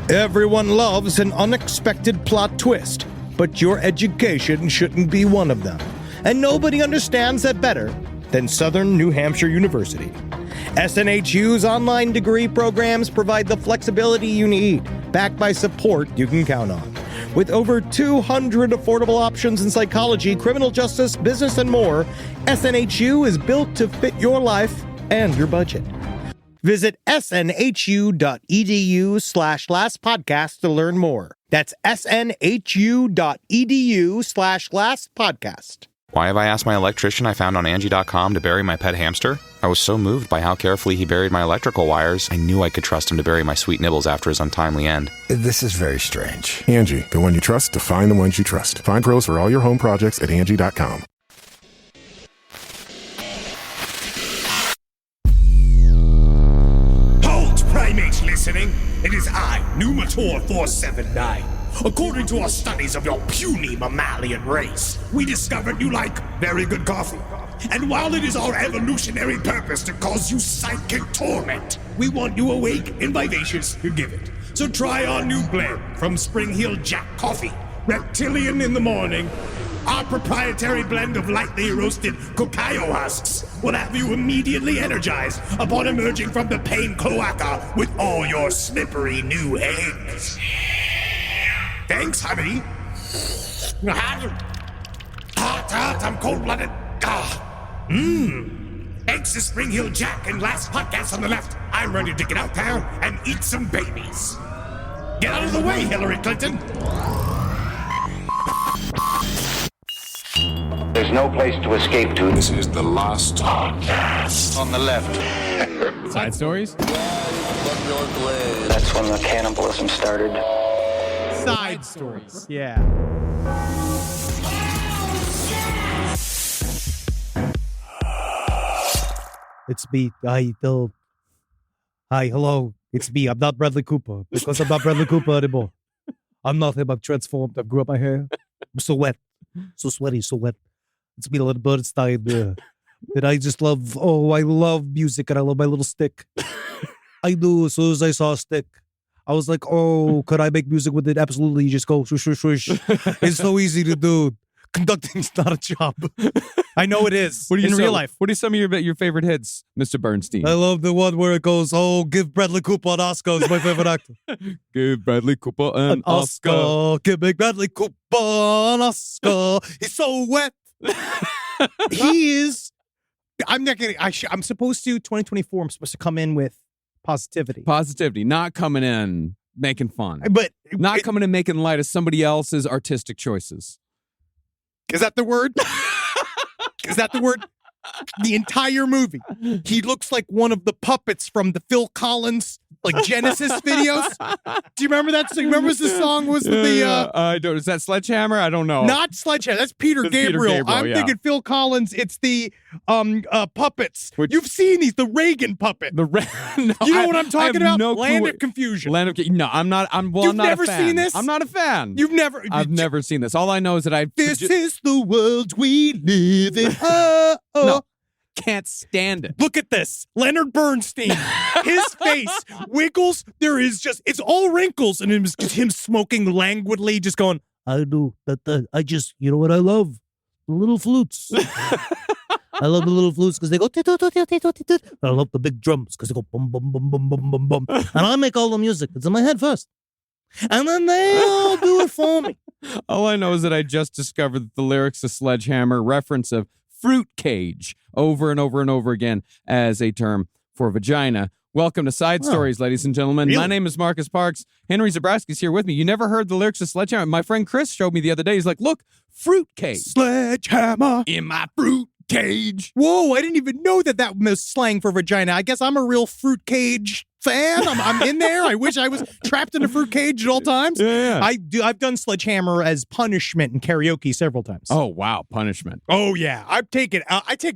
Everyone loves an unexpected plot twist, but your education shouldn't be one of them. And nobody understands that better than Southern New Hampshire University. SNHU's online degree programs provide the flexibility you need, backed by support you can count on. With over 200 affordable options in psychology, criminal justice, business, and more, SNHU is built to fit your life and your budget. Visit snhu.edu/lastpodcast to learn more. That's snhu.edu/lastpodcast. Why have I asked my electrician I found on Angie.com to bury my pet hamster? I was so moved by how carefully he buried my electrical wires, I knew I could trust him to bury my sweet nibbles after his untimely end. This is very strange. Angie, the one you trust to find the ones you trust. Find pros for all your home projects at Angie.com. Hold, primates listening. It is I, Numator 479. According to our studies of your puny mammalian race, we discovered you like very good coffee. And while it is our evolutionary purpose to cause you psychic torment, we want you awake and vivacious to give it. So try our new blend from Spring Hill Jack Coffee, Reptilian in the morning. Our proprietary blend of lightly roasted cacao husks will have you immediately energized upon emerging from the pain cloaca with all your slippery new eggs. Thanks, honey. Hot, I'm cold-blooded. Thanks to Spring Hill Jack and Last Podcast on the left, I'm ready to get out there and eat some babies. Get out of the way, Hillary Clinton. There's no place to escape to. This is the last podcast. On the left. Side stories? That's when the cannibalism started. Side stories. Yeah. It's me. Hi, hello. It's me. I'm not Bradley Cooper because I'm not Bradley Cooper anymore. I'm not him. I've transformed. I've grew up my hair. I'm so wet. So sweaty, so wet. It's me, a little Bernstein. That I just love. Oh, I love music and I love my little stick. I do. As soon as I saw a stick, I was like, oh, could I make music with it? Absolutely. You just go, swish, swish, swish. It's so easy to do. Conducting's not a job. I know it is. What in real life? What are some of your favorite hits, Mr. Bernstein? I love the one where it goes, oh, give Bradley Cooper an Oscar. It's my favorite actor. Give Bradley Cooper an Oscar. Give Bradley Cooper an Oscar. He's so wet. He is. I'm not kidding. I'm supposed to, 2024, I'm supposed to come in with positivity. Positivity. Not coming in making fun. But not coming in making light of somebody else's artistic choices. Is that the word? Is that the word? The entire movie. He looks like one of the puppets from the Phil Collins, like Genesis videos. Do you remember that? So you remember the song was the... I don't. Is that Sledgehammer? I don't know. Not Sledgehammer. That's Peter Gabriel. I'm thinking Phil Collins. It's the puppets. You've seen these. The Reagan puppet. No, you know what I'm talking about? No Land of Confusion. Land of No, I'm not. I'm You've not never a fan. seen this? I'm not a fan. You've never. I've never seen this. All I know is that This is the world we live in. No. Can't stand it. Look at this. Leonard Bernstein. His face wiggles. There is just, it's all wrinkles. And it's just him smoking languidly, just going, I do. I just, you know what I love? The little flutes. I love the little flutes because they go, I love the big drums because they go, bum, bum, bum, bum, bum, bum, bum. And I make all the music. It's in my head first. And then they all do it for me. All I know is that I just discovered that the lyrics to Sledgehammer reference of fruit cage over and over and over again as a term for vagina. Welcome to Side Stories, ladies and gentlemen. Really? My name is Marcus Parks. Henry Zabrowski's here with me. You never heard the lyrics of Sledgehammer? My friend Chris showed me the other day. He's like, look, fruit cage. Sledgehammer. In my fruit cage. Whoa, I didn't even know that was slang for vagina. I guess I'm a real fruit cage fan. I'm in there. I wish I was trapped in a fruit cage at all times. Yeah. I've done Sledgehammer as punishment in karaoke several times. Oh, wow. Punishment. Oh, yeah. I take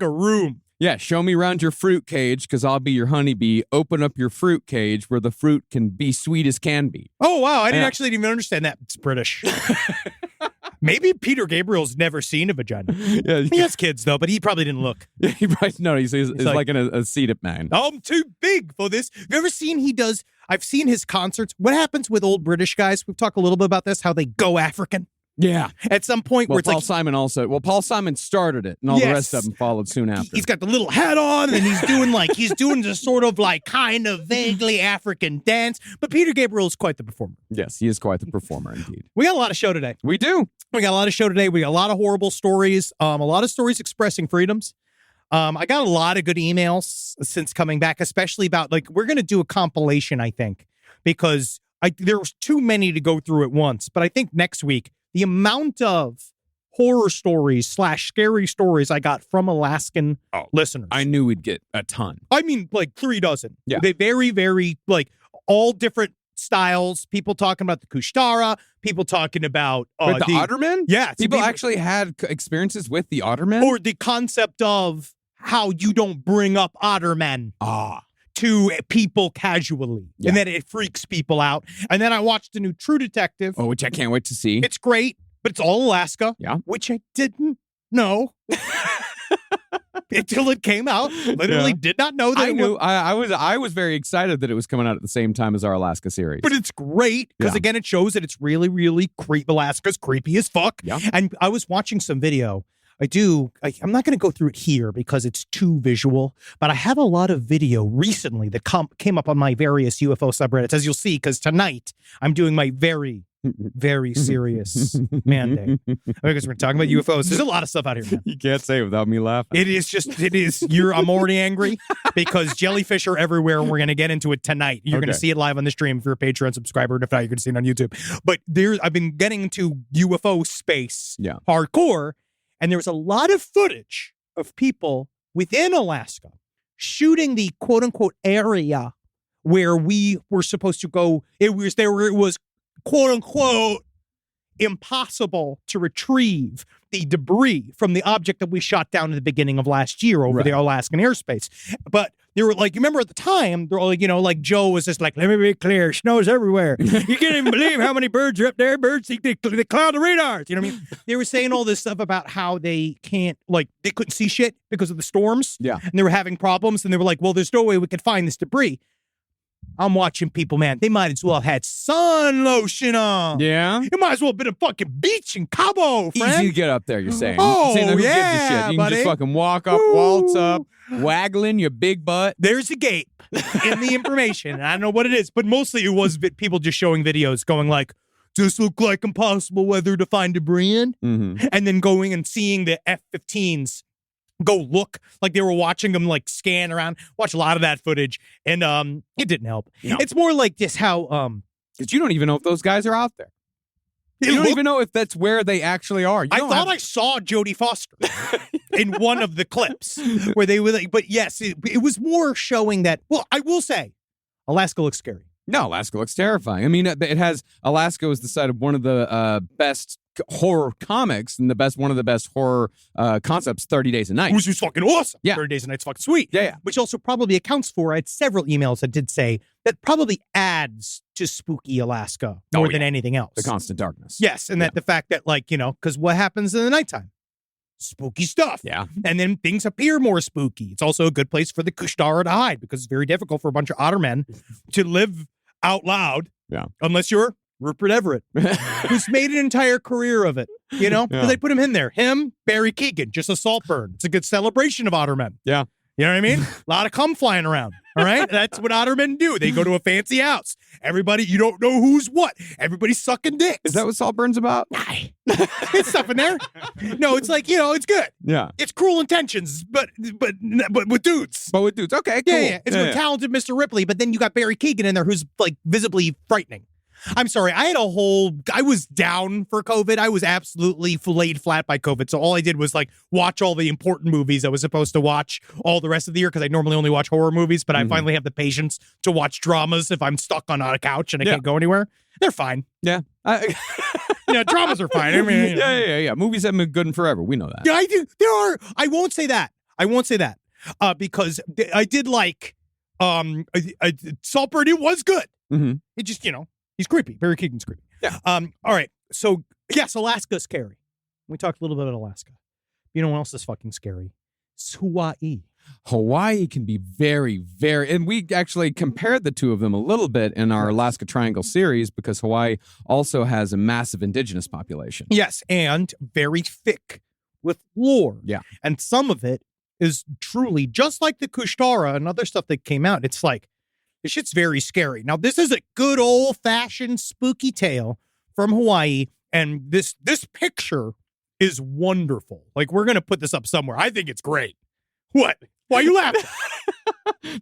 a room. Yeah, show me around your fruit cage because I'll be your honeybee. Open up your fruit cage where the fruit can be sweet as can be. Oh, wow. I didn't even understand that. It's British. Maybe Peter Gabriel's never seen a vagina. Yeah, he has kids, though, but he probably didn't look. He's like a seated man. I'm too big for this. Have you ever seen I've seen his concerts. What happens with old British guys? We've talked a little bit about this, how they go African. Yeah. At some point Well, where it's Paul like, Simon also. Well, Paul Simon started it, and all the rest of them followed soon after. he's got the little hat on, and he's doing this sort of like kind of vaguely African dance. But Peter Gabriel is quite the performer. Yes, he is quite the performer indeed. We got a lot of show today. We do. We got a lot of show today. We got a lot of horrible stories. A lot of stories expressing freedoms. I got a lot of good emails since coming back, especially about we're going to do a compilation, I think, because there was too many to go through at once. But I think next week, the amount of horror stories / scary stories I got from Alaskan listeners. I knew we'd get a ton. I mean, 3 dozen. Yeah. They very, very, all different styles. People talking about the Kushtara. People talking about the Otterman? Yeah. People actually had experiences with the Otterman? Or the concept of how you don't bring up Ottermen to people casually. Yeah. And then it freaks people out. And then I watched the new True Detective. Oh, which I can't wait to see. It's great, but it's all Alaska. Yeah. Which I didn't know until it came out. Literally did not know that. I knew. I was very excited that it was coming out at the same time as our Alaska series. But it's great because, again, it shows that it's really, really Alaska's creepy as fuck. Yeah. And I was watching some video. I'm not going to go through it here because it's too visual, but I have a lot of video recently that came up on my various UFO subreddits, as you'll see, because tonight I'm doing my very, very serious mandate. Because we're talking about UFOs. There's a lot of stuff out here, man. You can't say it without me laughing. I'm already angry because jellyfish are everywhere, and we're going to get into it tonight. You're going to see it live on the stream if you're a Patreon subscriber, and if not, you're going to see it on YouTube. But I've been getting into UFO space hardcore, and there was a lot of footage of people within Alaska shooting the quote-unquote area where we were supposed to go. It was quote-unquote impossible to retrieve the debris from the object that we shot down at the beginning of last year over the Alaskan airspace. But they were you remember at the time, they're all Joe was just let me be clear, snow's everywhere. You can't even believe how many birds are up there. Birds, they cloud the radars. You know what I mean? They were saying all this stuff about how they can't, they couldn't see shit because of the storms. Yeah. And they were having problems, and they were like, well, there's no way we could find this debris. I'm watching people, man. They might as well have had sun lotion on. Yeah. It might as well have been a fucking beach in Cabo, friend. Easy to get up there, you're saying. Oh, saying that who yeah, gives a shit? You buddy. can just fucking walk up, waltz up, waggling your big butt. There's a gate in the information. And I don't know what it is, but mostly it was people just showing videos going just look like impossible weather to find debris in. Mm-hmm. And then going and seeing the F-15s go look like they were watching them scan around. Watch a lot of that footage, and it didn't help. No. It's more like just how because you don't even know if those guys are out there. You don't even know if that's where they actually are. I thought I saw Jodie Foster in one of the clips where they were but yes, it was more showing that. Well, I will say, Alaska looks scary. No, Alaska looks terrifying. I mean, it has Alaska is the site of one of the best horror comics and one of the best horror concepts, 30 Days a Night. Which is fucking awesome. Yeah. 30 Days a Night's fucking sweet. Yeah. Which also probably accounts for, I had several emails that did say that probably adds to spooky Alaska more than anything else. The constant darkness. Yes, and that the fact that because what happens in the nighttime? Spooky stuff. Yeah. And then things appear more spooky. It's also a good place for the Kushtara to hide because it's very difficult for a bunch of Ottermen to live out loud. Yeah. Unless you're Rupert Everett, who's made an entire career of it, because they put him in there. Him, Barry Keoghan, just a salt burn. It's a good celebration of Ottermen. Yeah. You know what I mean? A lot of cum flying around. All right? That's what Ottermen do. They go to a fancy house. Everybody, you don't know who's what. Everybody's sucking dicks. Is that what Saltburn's about? It's stuff in there. No, it's it's good. Yeah. It's Cruel Intentions, but with dudes. But with dudes. Okay, cool. Yeah. It's with talented Mr. Ripley, but then you got Barry Keoghan in there who's visibly frightening. I'm sorry. I was down for COVID. I was absolutely laid flat by COVID. So all I did was watch all the important movies I was supposed to watch all the rest of the year because I normally only watch horror movies, but I finally have the patience to watch dramas if I'm stuck on a couch and I can't go anywhere. They're fine. Yeah. Dramas are fine. I mean, yeah. Movies haven't been good in forever. We know that. Yeah, I do. There are. I won't say that. Because I did Saltburn. It was good. Mm-hmm. It just he's creepy. Barry Keoghan's creepy. Yeah. All right. So yes, Alaska's scary. We talked a little bit about Alaska. You know what else is fucking scary? It's Hawaii. Hawaii can be very, very, and we actually compared the two of them a little bit in our Alaska Triangle series because Hawaii also has a massive indigenous population. Yes, and very thick with lore. Yeah. And some of it is truly just like the Kushtara and other stuff that came out. It's like, this shit's very scary. Now, this is a good old-fashioned spooky tale from Hawaii, and this picture is wonderful. Like, we're going to put this up somewhere. I think it's great. What? Why are you laughing?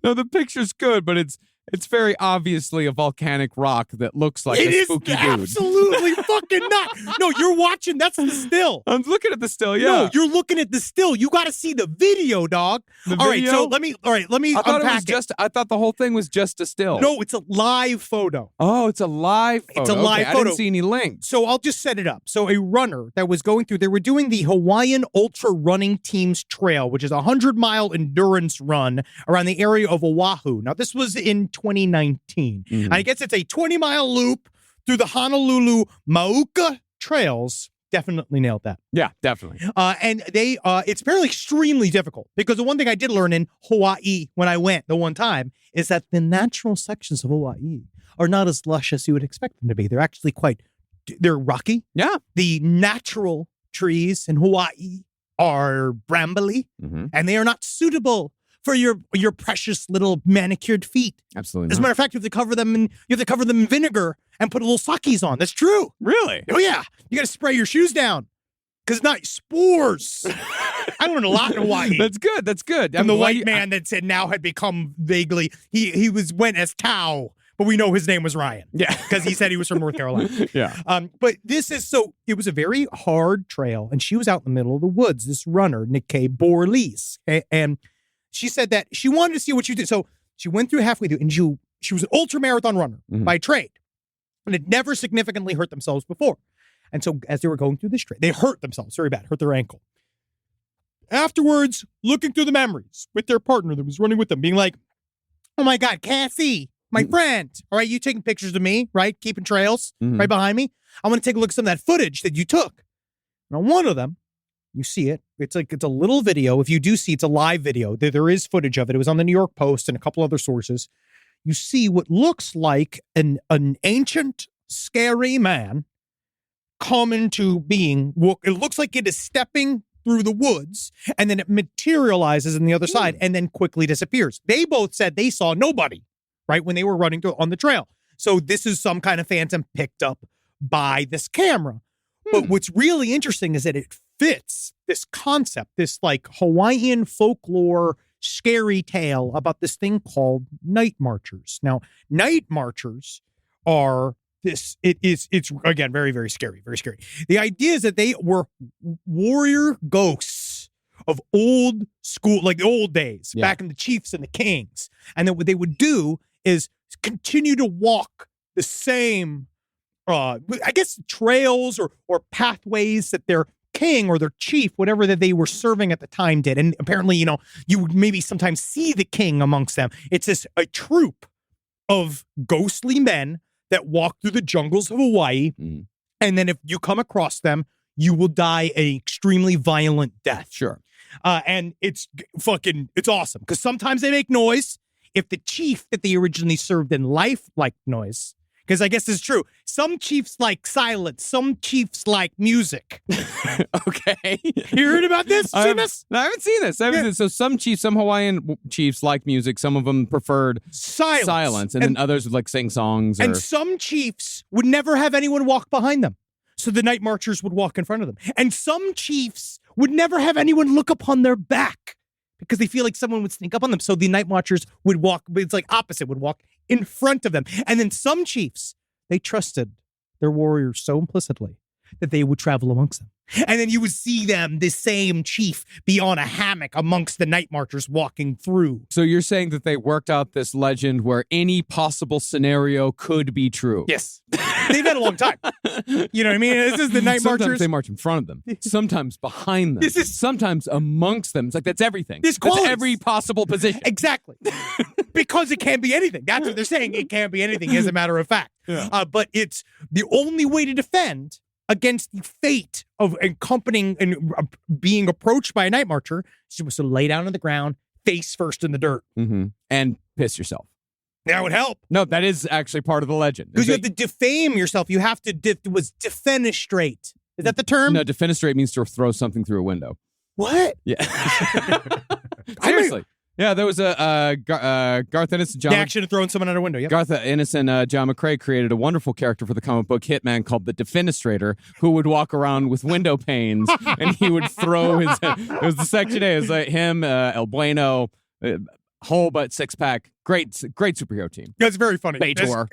No, the picture's good, but it's very obviously a volcanic rock that looks like a spooky dude. Absolutely fucking not. No, you're watching. That's the still. I'm looking at the still, yeah. No, you're looking at the still. You got to see the video, dog. All right, so let me I thought unpack it. I thought the whole thing was just a still. No, it's a live photo. Oh, it's a live photo. It's a live okay, photo. I didn't see any links. So I'll just set it up. So a runner that was going through, they were doing the Hawaiian Ultra Running Team's Trail, which is a 100-mile endurance run around the area of Oahu. Now, this was in 2019. Mm-hmm. I guess it's a 20-mile loop through the Honolulu Mauka trails. Definitely nailed that. Yeah, definitely. And it's apparently extremely difficult because the one thing I did learn in Hawaii when I went the one time is that the natural sections of Hawaii are not as lush as you would expect them to be. They're actually they're rocky. Yeah. The natural trees in Hawaii are brambly, and they are not suitable for your precious little manicured feet. Absolutely. As a matter of fact, you have to cover them in vinegar and put little sakis on. That's true. Really? Oh yeah. You got to spray your shoes down because not spores. I learned a lot in Hawaii. That's good. That's good. And the white man that said now had become vaguely he went as Tao, but we know his name was Ryan. Yeah, because he said he was from North Carolina. Yeah. But it was a very hard trail, and she was out in the middle of the woods. This runner, Nikkei Borlees, and she said that she wanted to see what you did. So she went through halfway through, and she was an ultra marathon runner by trade, and had never significantly hurt themselves before. And so as they were going through this trail, they hurt themselves very bad, hurt their ankle. Afterwards, looking through the memories with their partner that was running with them, being like, "Oh my God, Cassie, my friend, all right, you taking pictures of me, right? Keeping trails right behind me. I want to take a look at some of that footage that you took." And on one of them, you see it. It's a little video. If you do see, it's a live video. There is footage of it. It was on the New York Post and a couple other sources. You see what looks like an ancient, scary man come into being. It looks like it is stepping through the woods, and then it materializes on the other side and then quickly disappears. They both said they saw nobody, right, when they were running on the trail. So this is some kind of phantom picked up by this camera. But what's really interesting is that it fits this concept, this like Hawaiian folklore scary tale about this thing called night marchers. Now, night marchers are it's again very, very scary, very scary. The idea is that they were warrior ghosts of old school, like the old days, back in the chiefs and the kings. And then what they would do is continue to walk the same I guess trails or pathways that their king or their chief, whatever that they were serving at the time did. And apparently, you would maybe sometimes see the king amongst them. It's a troop of ghostly men that walk through the jungles of Hawaii. And then if you come across them, you will die an extremely violent death. Sure. And it's awesome because sometimes they make noise. If the chief that they originally served in life liked noise, because I guess it's true. Some chiefs like silence. Some chiefs like music. Okay. You heard about this? Seen this? No, I haven't seen this. So some Hawaiian chiefs like music. Some of them preferred silence. And then others would like sing songs. And some chiefs would never have anyone walk behind them. So the night marchers would walk in front of them. And some chiefs would never have anyone look upon their back because they feel like someone would sneak up on them. So the night watchers would walk, it's like opposite, would walk in front of them. And then some chiefs, they trusted their warriors so implicitly that they would travel amongst them. And then you would see them, the same chief, be on a hammock amongst the night marchers walking through. So you're saying that they worked out this legend where any possible scenario could be true? Yes. They've had a long time. You know what I mean? This is the night marchers. Sometimes they march in front of them. Sometimes behind them. Sometimes amongst them. It's like, that's everything. That's every possible position. Exactly. Because it can't be anything. That's what they're saying. It can't be anything, as a matter of fact. Yeah. But it's the only way to defend against the fate of accompanying and being approached by a night marcher. She was to lay down on the ground, face first in the dirt. And piss yourself. That would help. No, that is actually part of the legend. Because you have to defame yourself. You have to defenestrate. Is that the term? No, defenestrate means to throw something through a window. What? Yeah. Seriously. Yeah, there was a Garth Ennis and The action of throwing someone out a window. Yep. Garth Ennis and John McCrae created a wonderful character for the comic book Hitman called the Defenestrator, who would walk around with window panes and he would throw his. It was the Section A. It was like him, El Bueno, whole but six pack. Great superhero team. That's very funny. Beitor.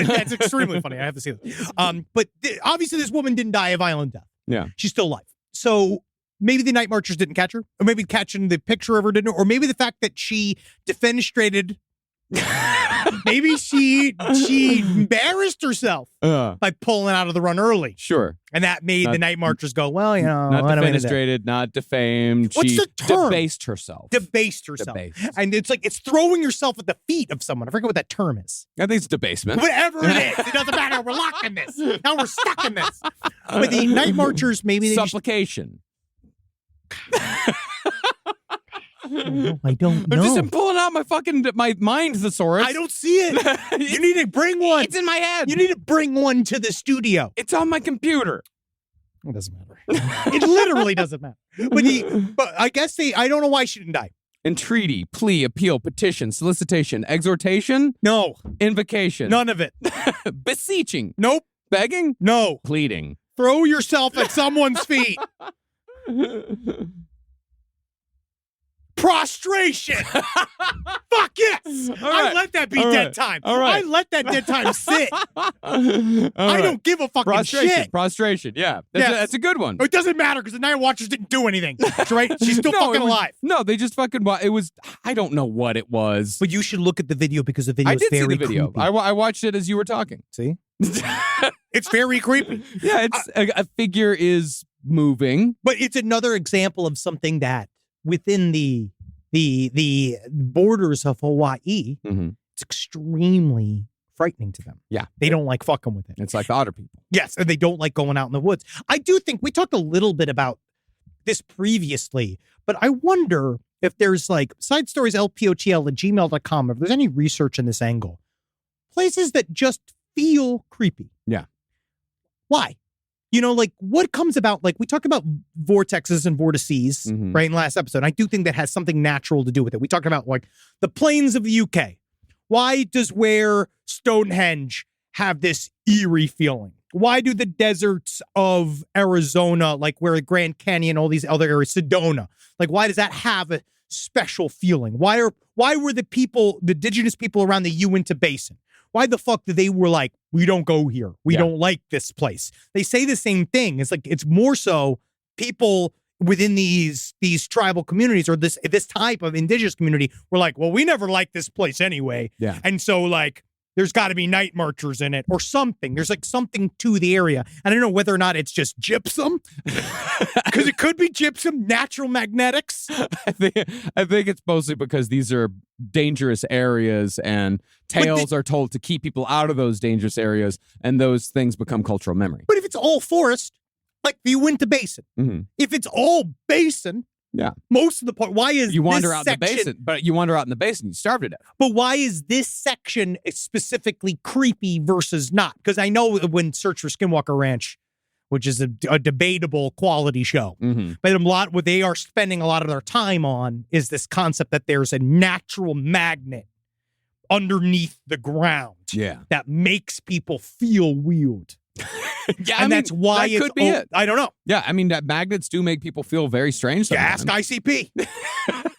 That's extremely funny. I have to see that. But obviously, this woman didn't die a violent death. Yeah, she's still alive. So. Maybe the Night Marchers didn't catch her, or maybe catching the picture of her didn't, or maybe the fact that she defenestrated. Maybe she embarrassed herself by pulling out of the run early. Sure. And that made the Night Marchers go, well, you know. Not defenestrated, not defamed. What's she the term? Debased herself. And it's throwing yourself at the feet of someone. I forget what that term is. I think it's debasement. Whatever it is. It doesn't matter. We're locked in this. Now we're stuck in this. But the Night Marchers, maybe they supplication. I don't know. I'm pulling out my mind thesaurus. I don't see it. You need to bring one. It's in my head. You need to bring one to the studio. It's on my computer. It doesn't matter. It literally doesn't matter. But I guess I don't know why she didn't die. Entreaty, plea, appeal, petition, solicitation, exhortation. No. Invocation. None of it. Beseeching. Nope. Begging. No. Pleading. Throw yourself at someone's feet. Prostration. Fuck yes. Right. I let that be dead time. All right. I let that dead time sit. I don't give a fucking shit. Prostration. Yeah. That's a good one. It doesn't matter because the Night Watchers didn't do anything. That's right. She's still fucking alive. No, they just fucking. It was. I don't know what it was. But you should look at the video because the video is very see the video. creepy. I watched it as you were talking. See? It's very creepy. Yeah, it's a figure is moving. But it's another example of something that within the borders of Hawaii, it's extremely frightening to them. Yeah. They don't like fucking with it. It's like the otter people. Yes, and they don't like going out in the woods. I do think we talked a little bit about this previously, but I wonder if there's like side stories, lpotl@gmail.com, if there's any research in this angle. Places that just feel creepy. Yeah. Why? You know, like what comes about, like we talked about vortexes and vortices, right, in the last episode. I do think that has something natural to do with it. We talked about like the plains of the UK. Why does where Stonehenge have this eerie feeling? Why do the deserts of Arizona, like where the Grand Canyon, all these other areas, Sedona, like why does that have a special feeling? Why were the indigenous people around the Uinta Basin? Why the fuck did they were like, we don't go here. We don't like this place. They say the same thing. It's like, it's more so people within these tribal communities or this type of indigenous community were like, well, we never liked this place anyway. Yeah. And so like, there's got to be night marchers in it or something. There's like something to the area. And I don't know whether or not it's just gypsum because it could be gypsum, natural magnetics. I think it's mostly because these are dangerous areas and tales are told to keep people out of those dangerous areas. And those things become cultural memory. But if it's all forest, like the Uinta Basin, if it's all basin, most of the point, why is you wander this out section, in the basin? But you wander out in the basin, you starve to death. But why is this section specifically creepy versus not? Because I know when Search for Skinwalker Ranch, which is a debatable quality show, but what they are spending a lot of their time on is this concept that there's a natural magnet underneath the ground that makes people feel weird. That's why that could be it. I don't know. Yeah, I mean, that magnets do make people feel very strange sometimes. Ask ICP.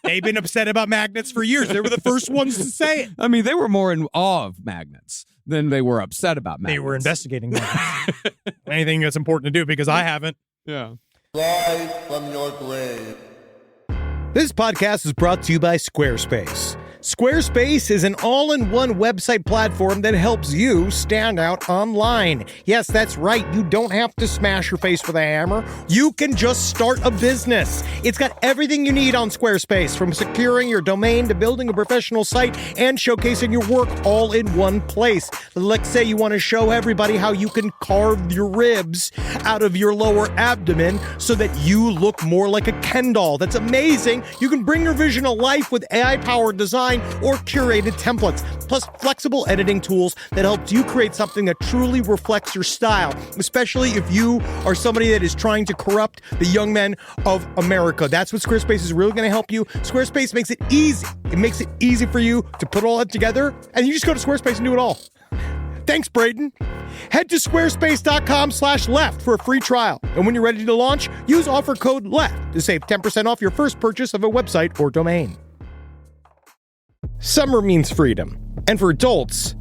They've been upset about magnets for years. They were the first ones to say it. I mean, they were more in awe of magnets than they were upset about magnets. They were investigating magnets. Anything that's important to do because I haven't. Yeah. Rise from your grave. This podcast is brought to you by Squarespace. Squarespace is an all-in-one website platform that helps you stand out online. Yes, that's right. You don't have to smash your face with a hammer. You can just start a business. It's got everything you need on Squarespace, from securing your domain to building a professional site and showcasing your work all in one place. Let's say you want to show everybody how you can carve your ribs out of your lower abdomen so that you look more like a Ken doll. That's amazing. You can bring your vision to life with AI-powered design or curated templates, plus flexible editing tools that helps you create something that truly reflects your style, especially if you are somebody that is trying to corrupt the young men of America. That's what Squarespace is really going to help you. Squarespace makes it easy. It makes it easy for you to put all that together, and you just go to Squarespace and do it all. Thanks, Braden. Head to squarespace.com/left for a free trial. And when you're ready to launch, use offer code LEFT to save 10% off your first purchase of a website or domain. Summer means freedom. And for adults,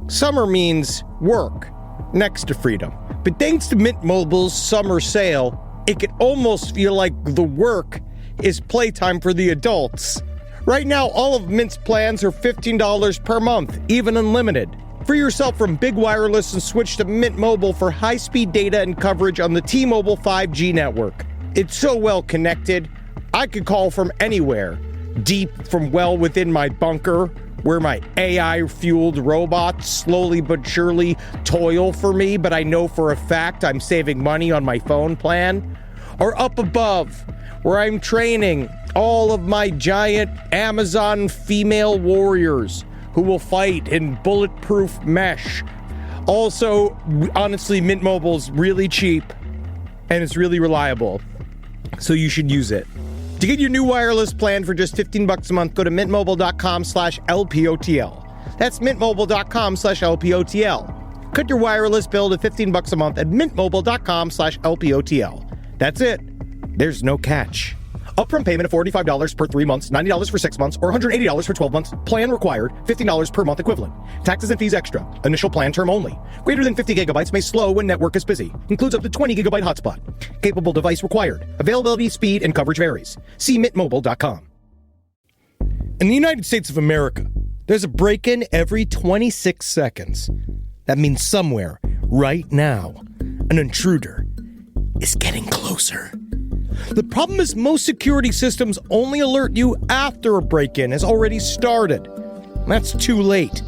summer means work next to freedom. But thanks to Mint Mobile's summer sale, it can almost feel like the work is playtime for the adults. Right now, all of Mint's plans are $15 per month, even unlimited. Free yourself from big wireless and switch to Mint Mobile for high-speed data and coverage on the T-Mobile 5G network. It's so well connected, I could call from anywhere. Deep from well within my bunker, where my AI-fueled robots slowly but surely toil for me, but I know for a fact I'm saving money on my phone plan. Or up above, where I'm training all of my giant Amazon female warriors who will fight in bulletproof mesh. Also, honestly, Mint Mobile's really cheap and it's really reliable, so you should use it. To get your new wireless plan for just $15 a month, go to mintmobile.com/LPOTL. That's mintmobile.com/LPOTL. Cut your wireless bill to $15 a month at mintmobile.com/LPOTL. That's it. There's no catch. Upfront payment of $45 per 3 months, $90 for 6 months, or $180 for 12 months. Plan required, $15 per month equivalent. Taxes and fees extra. Initial plan term only. Greater than 50 gigabytes may slow when network is busy. Includes up to 20 gigabyte hotspot. Capable device required. Availability, speed, and coverage varies. See mintmobile.com. In the United States of America, there's a break-in every 26 seconds. That means somewhere, right now, an intruder is getting closer. The problem is most security systems only alert you after a break-in has already started. That's too late.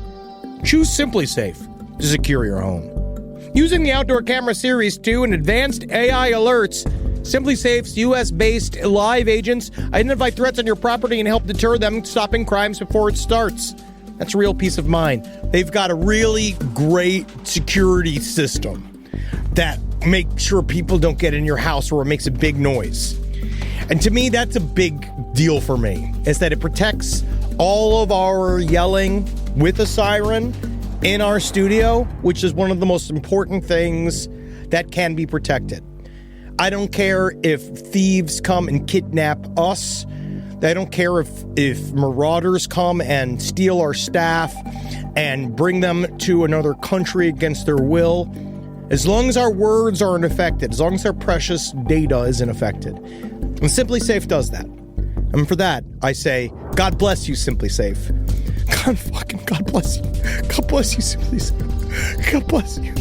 Choose SimpliSafe to secure your home. Using the Outdoor Camera Series 2 and advanced AI alerts, SimpliSafe's US-based live agents identify threats on your property and help deter them, stopping crimes before it starts. That's a real peace of mind. They've got a really great security system that makes sure people don't get in your house or it makes a big noise. And to me, that's a big deal for me, is that it protects all of our yelling with a siren in our studio, which is one of the most important things that can be protected. I don't care if thieves come and kidnap us. I don't care if marauders come and steal our staff and bring them to another country against their will. As long as our words aren't affected, as long as our precious data isn't affected. And SimpliSafe does that. And for that, I say, God bless you, SimpliSafe. God bless you. God bless you, SimpliSafe. God bless you.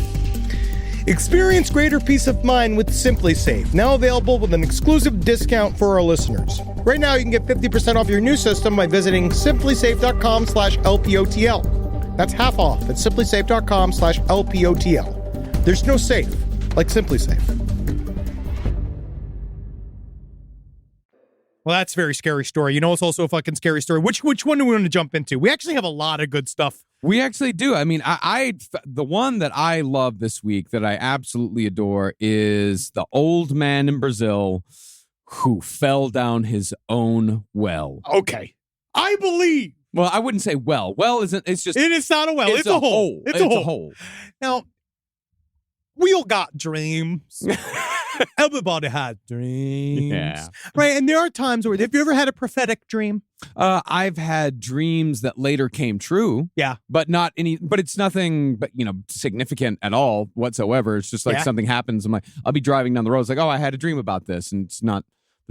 Experience greater peace of mind with SimpliSafe, now available with an exclusive discount for our listeners. Right now, you can get 50% off your new system by visiting simplisafe.com/LPOTL. That's half off at simplisafe.com/LPOTL. There's no safe like SimpliSafe. Well, that's a very scary story. You know, it's also a fucking scary story. Which one do we want to jump into? We actually have a lot of good stuff. We actually do. I mean, the one that I love this week that I absolutely adore is the old man in Brazil who fell down his own well. Okay. I believe. Well, I wouldn't say well. Well isn't, it's just. It is not a well. It's a hole. It's a hole. Now, we all got dreams. Everybody has dreams. Yeah. Right. And there are times where, have you ever had a prophetic dream? I've had dreams that later came true. Yeah. But it's nothing but, significant at all whatsoever. It's just like something happens. I'm like, I'll be driving down the road. It's like, oh, I had a dream about this. And there's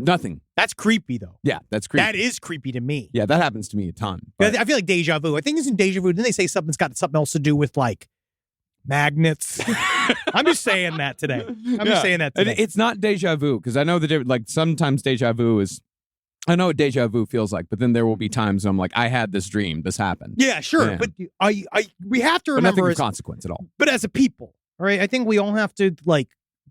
Nothing. That's creepy, though. Yeah, that's creepy. That is creepy to me. Yeah, that happens to me a ton. But I feel like deja vu. I think it's in deja vu. Didn't they say something's got something else to do with like magnets? I'm just saying that today. And it's not deja vu because I know that like sometimes deja vu is. I know what deja vu feels like, but then there will be times I'm like, I had this dream. This happened. Yeah, sure. Yeah. But we have to But remember nothing of consequence at all. But as a people, all right, I think we all have to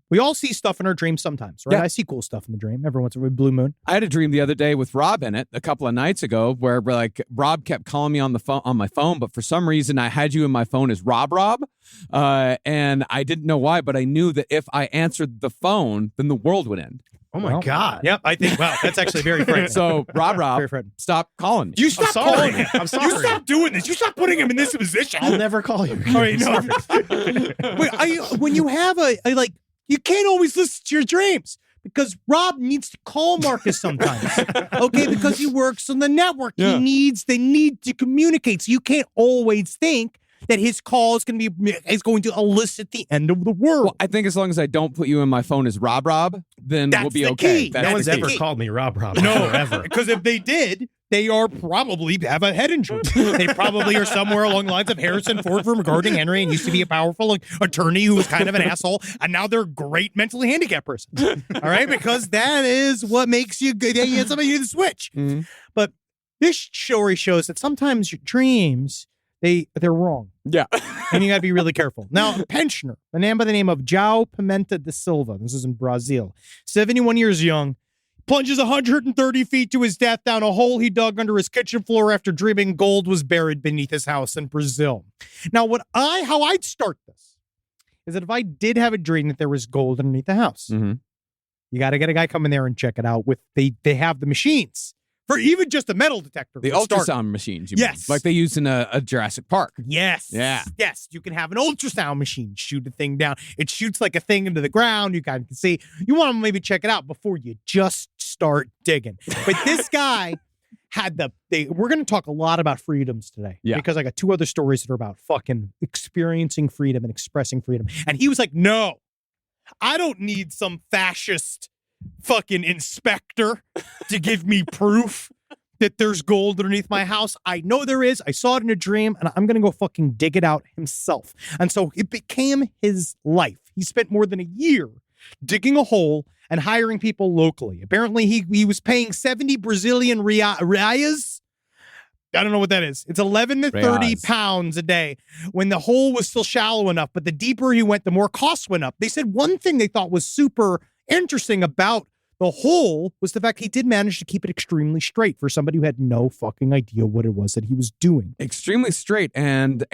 we all see stuff in our dreams sometimes, right? Yeah. I see cool stuff in the dream every once in a while. Blue moon. I had a dream the other day with Rob in it a couple of nights ago where like Rob kept calling me on the phone on my phone, but for some reason I had you in my phone as Rob. And I didn't know why, but I knew that if I answered the phone, then the world would end. Oh my God. Yep. I think, wow, that's actually very frightening. So Rob, Very frightening. stop calling me. You stop calling him. I'm sorry. You stop doing this. You stop putting him in this position. I'll never call you. All right, no. But when you have you can't always listen to your dreams because Rob needs to call Marcus sometimes. Okay, because he works on the network. Yeah. They need to communicate. So you can't always think that his call is going to elicit the end of the world. Well, I think as long as I don't put you in my phone as Rob, then That's we'll be the okay. key. That's No one's the key. ever called me Rob. No, ever. because if they did, they are probably have a head injury. They probably are somewhere along the lines of Harrison Ford from Regarding Henry and used to be a powerful attorney who was kind of an asshole, and now they're a great mentally handicapped person. All right, because that is what makes you good. Somebody need to switch. Mhm. But this story shows that sometimes your dreams they're wrong. Yeah. And you got to be really careful. Now, a pensioner, a man by the name of João Pimenta da Silva, this is in Brazil, 71 years young, plunges 130 feet to his death down a hole he dug under his kitchen floor after dreaming gold was buried beneath his house in Brazil. Now, how I'd start this is that if I did have a dream that there was gold underneath the house, Mhm. you got to get a guy come in there and check it out. They have the machines for even just a metal detector. The to start. ultrasound machines, you Yes. mean? Like they use in a Jurassic Park. Yes. Yeah. Yes. You can have an ultrasound machine shoot a thing down. It shoots like a thing into the ground. You kind of can see. You want to maybe check it out before you just start digging. But this guy had we're going to talk a lot about freedoms today. Yeah. Because I got two other stories that are about fucking experiencing freedom and expressing freedom. And he was like, no, I don't need some fascist fucking inspector to give me proof that there's gold underneath my house. I know there is. I saw it in a dream, and I'm going to go fucking dig it out himself. And so it became his life. He spent more than a year digging a hole and hiring people locally. Apparently, he was paying 70 Brazilian reais. I don't know what that is. It's 11 to 30 Reais. pounds a day when the hole was still shallow enough. But the deeper he went, the more costs went up. They said one thing they thought was super interesting about the hole was the fact he did manage to keep it extremely straight for somebody who had no fucking idea what it was that he was doing. Extremely straight and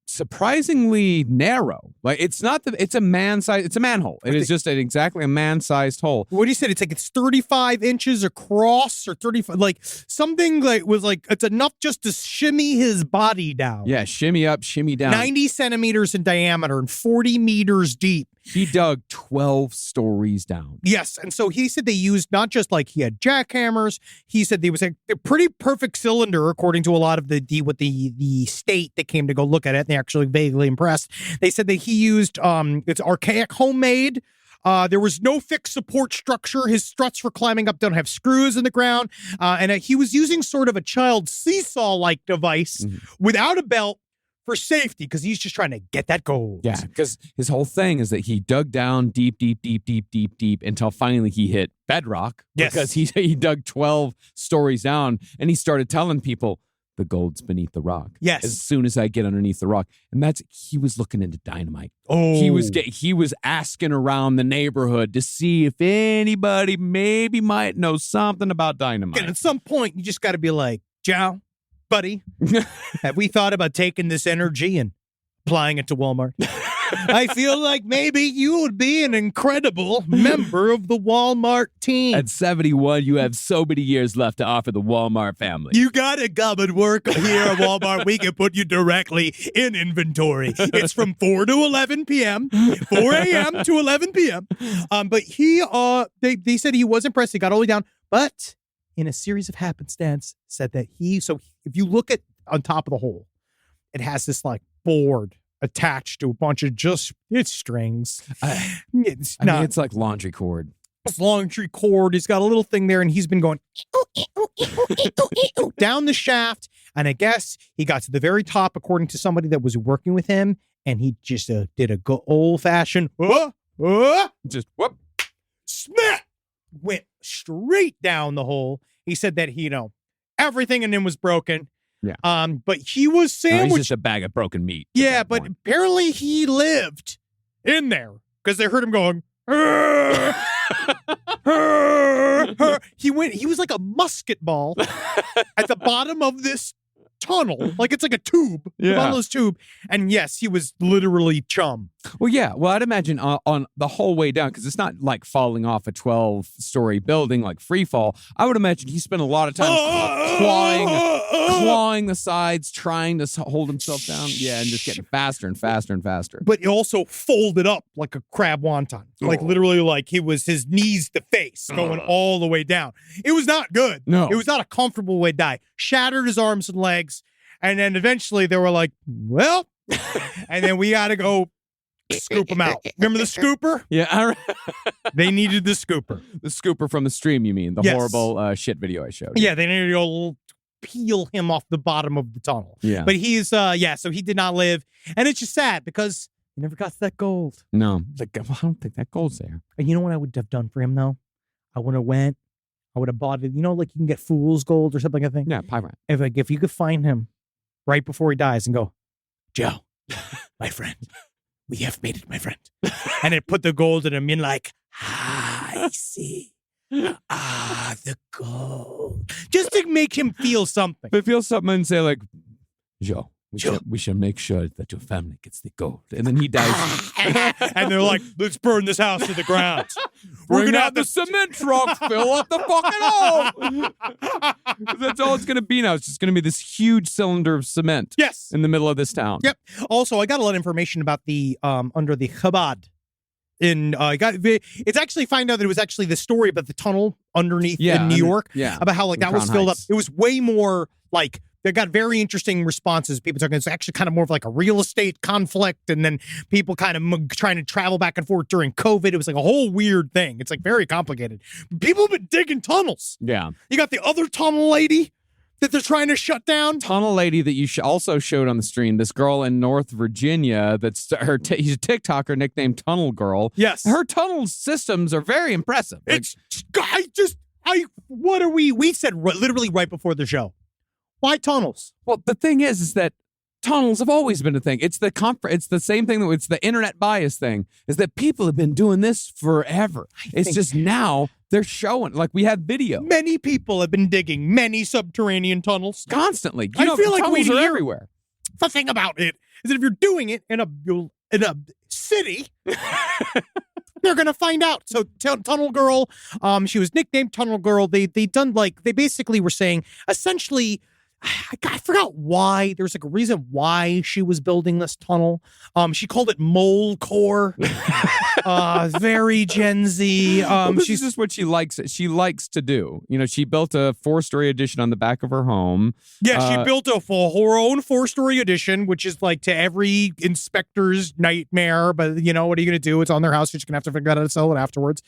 surprisingly narrow. Like it's a manhole. It is just exactly a man-sized hole. What he said, it's 35 inches across or 35, like something like was like, it's enough just to shimmy his body down. Yeah, shimmy up, shimmy down. 90 centimeters in diameter and 40 meters deep. He dug 12 stories down. Yes. And so he said they used not just like he had jackhammers. He said there was a pretty perfect cylinder, according to a lot of the state that came to go look at it. And they actually vaguely impressed. They said that he used it's archaic homemade. There was no fixed support structure. His struts for climbing up don't have screws in the ground. And he was using sort of a child seesaw-like device without a belt for safety because he's just trying to get that gold. Yeah, because his whole thing is that he dug down deep until finally he hit bedrock. Yes. Because he dug 12 stories down and he started telling people the gold's beneath the rock. Yes. As soon as I get underneath the rock. And he was looking into dynamite. Oh. He was asking around the neighborhood to see if anybody maybe might know something about dynamite. And at some point, you just got to be like, Joe, buddy, have we thought about taking this energy and applying it to Walmart? I feel like maybe you would be an incredible member of the Walmart team. At 71, you have so many years left to offer the Walmart family. You got to come and work here at Walmart. We can put you directly in inventory. It's from 4 to 11 p.m., 4 a.m. to 11 p.m. But they said he was impressed. He got all the way down. But in a series of happenstance, said that so if you look at on top of the hole, it has this like board attached to a bunch of it's strings. I mean, it's like laundry cord. this long tree cord. He's got a little thing there, and he's been going down the shaft. And I guess he got to the very top, according to somebody that was working with him, and he just did a old-fashioned Just whoop. smack, went straight down the hole. He said that everything in him was broken. Yeah. But he was No, he's sandwiched. just a bag of broken meat. Yeah, but apparently he lived in there because they heard him going. He was like a musket ball at the bottom of this tunnel, like it's like a tube, the bottom of this tube. And yes, he was literally chum. Well, yeah. Well, I'd imagine on the whole way down, because it's not like falling off a 12-story building like free fall. I would imagine he spent a lot of time clawing the sides, trying to hold himself down. Yeah, and just getting faster and faster and faster. But he also folded up like a crab wonton, like literally like he was his knees to face going all the way down. It was not good. No. It was not a comfortable way to die. Shattered his arms and legs. And then eventually they were like, well, and then we got to go scoop him out. Remember the scooper? Yeah. They needed the scooper. The scooper from the stream, you mean? The Yes. horrible shit video I showed you. Yeah, they needed to go peel him off the bottom of the tunnel. Yeah. But he's, so he did not live. And it's just sad because he never got to that gold. No. I don't think that gold's there. And you know what I would have done for him, though? I would have bought it, like you can get fool's gold or something, I think. Yeah, pie rat. If you could find him right before he dies and go, Joe, my friend, we have made it, my friend. And it put the gold in him in like, I see. The gold. Just to make him feel something. But feel something and say like, Joe, we should make sure that your family gets the gold. And then he dies. And they're like, let's burn this house to the ground. We're Bring gonna out have the cement truck, fill up the fucking hole. That's all it's going to be now. It's just going to be this huge cylinder of cement. Yes. In the middle of this town. Yep. Also, I got a lot of information about the under the Chabad. It's actually find out that it was actually the story about the tunnel underneath in New York. Yeah. About how like that was Crown filled Heights. up. It was way more like they got very interesting responses. People talking it's actually kind of more of like a real estate conflict, and then people kind of trying to travel back and forth during COVID. It was like a whole weird thing. It's like very complicated. People have been digging tunnels. Yeah. You got the other tunnel lady that they're trying to shut down. Tunnel lady that you also showed on the stream, this girl in North Virginia he's a TikToker nicknamed Tunnel Girl. Yes. Her tunnel systems are very impressive. Like, What are we said literally right before the show. Why tunnels? well, the thing is that tunnels have always been a thing. It's the same thing it's the internet bias thing, is that people have been doing this forever. It's just now they're showing, like we have video. Many people have been digging many subterranean tunnels. Constantly. I feel like tunnels we'd are hear- everywhere. The thing about it is that if you're doing it in a city, they're gonna find out. So Tunnel Girl, she was nicknamed Tunnel Girl. They basically were saying essentially. I forgot why. There's like a reason why she was building this tunnel. She called it mole core. Very Gen Z. This is just what she likes. She likes to do. She built a 4-story addition on the back of her home. Yeah, she built her own 4-story addition, which is like to every inspector's nightmare. But what are you going to do? It's on their house. You're just going to have to figure out how to sell it afterwards.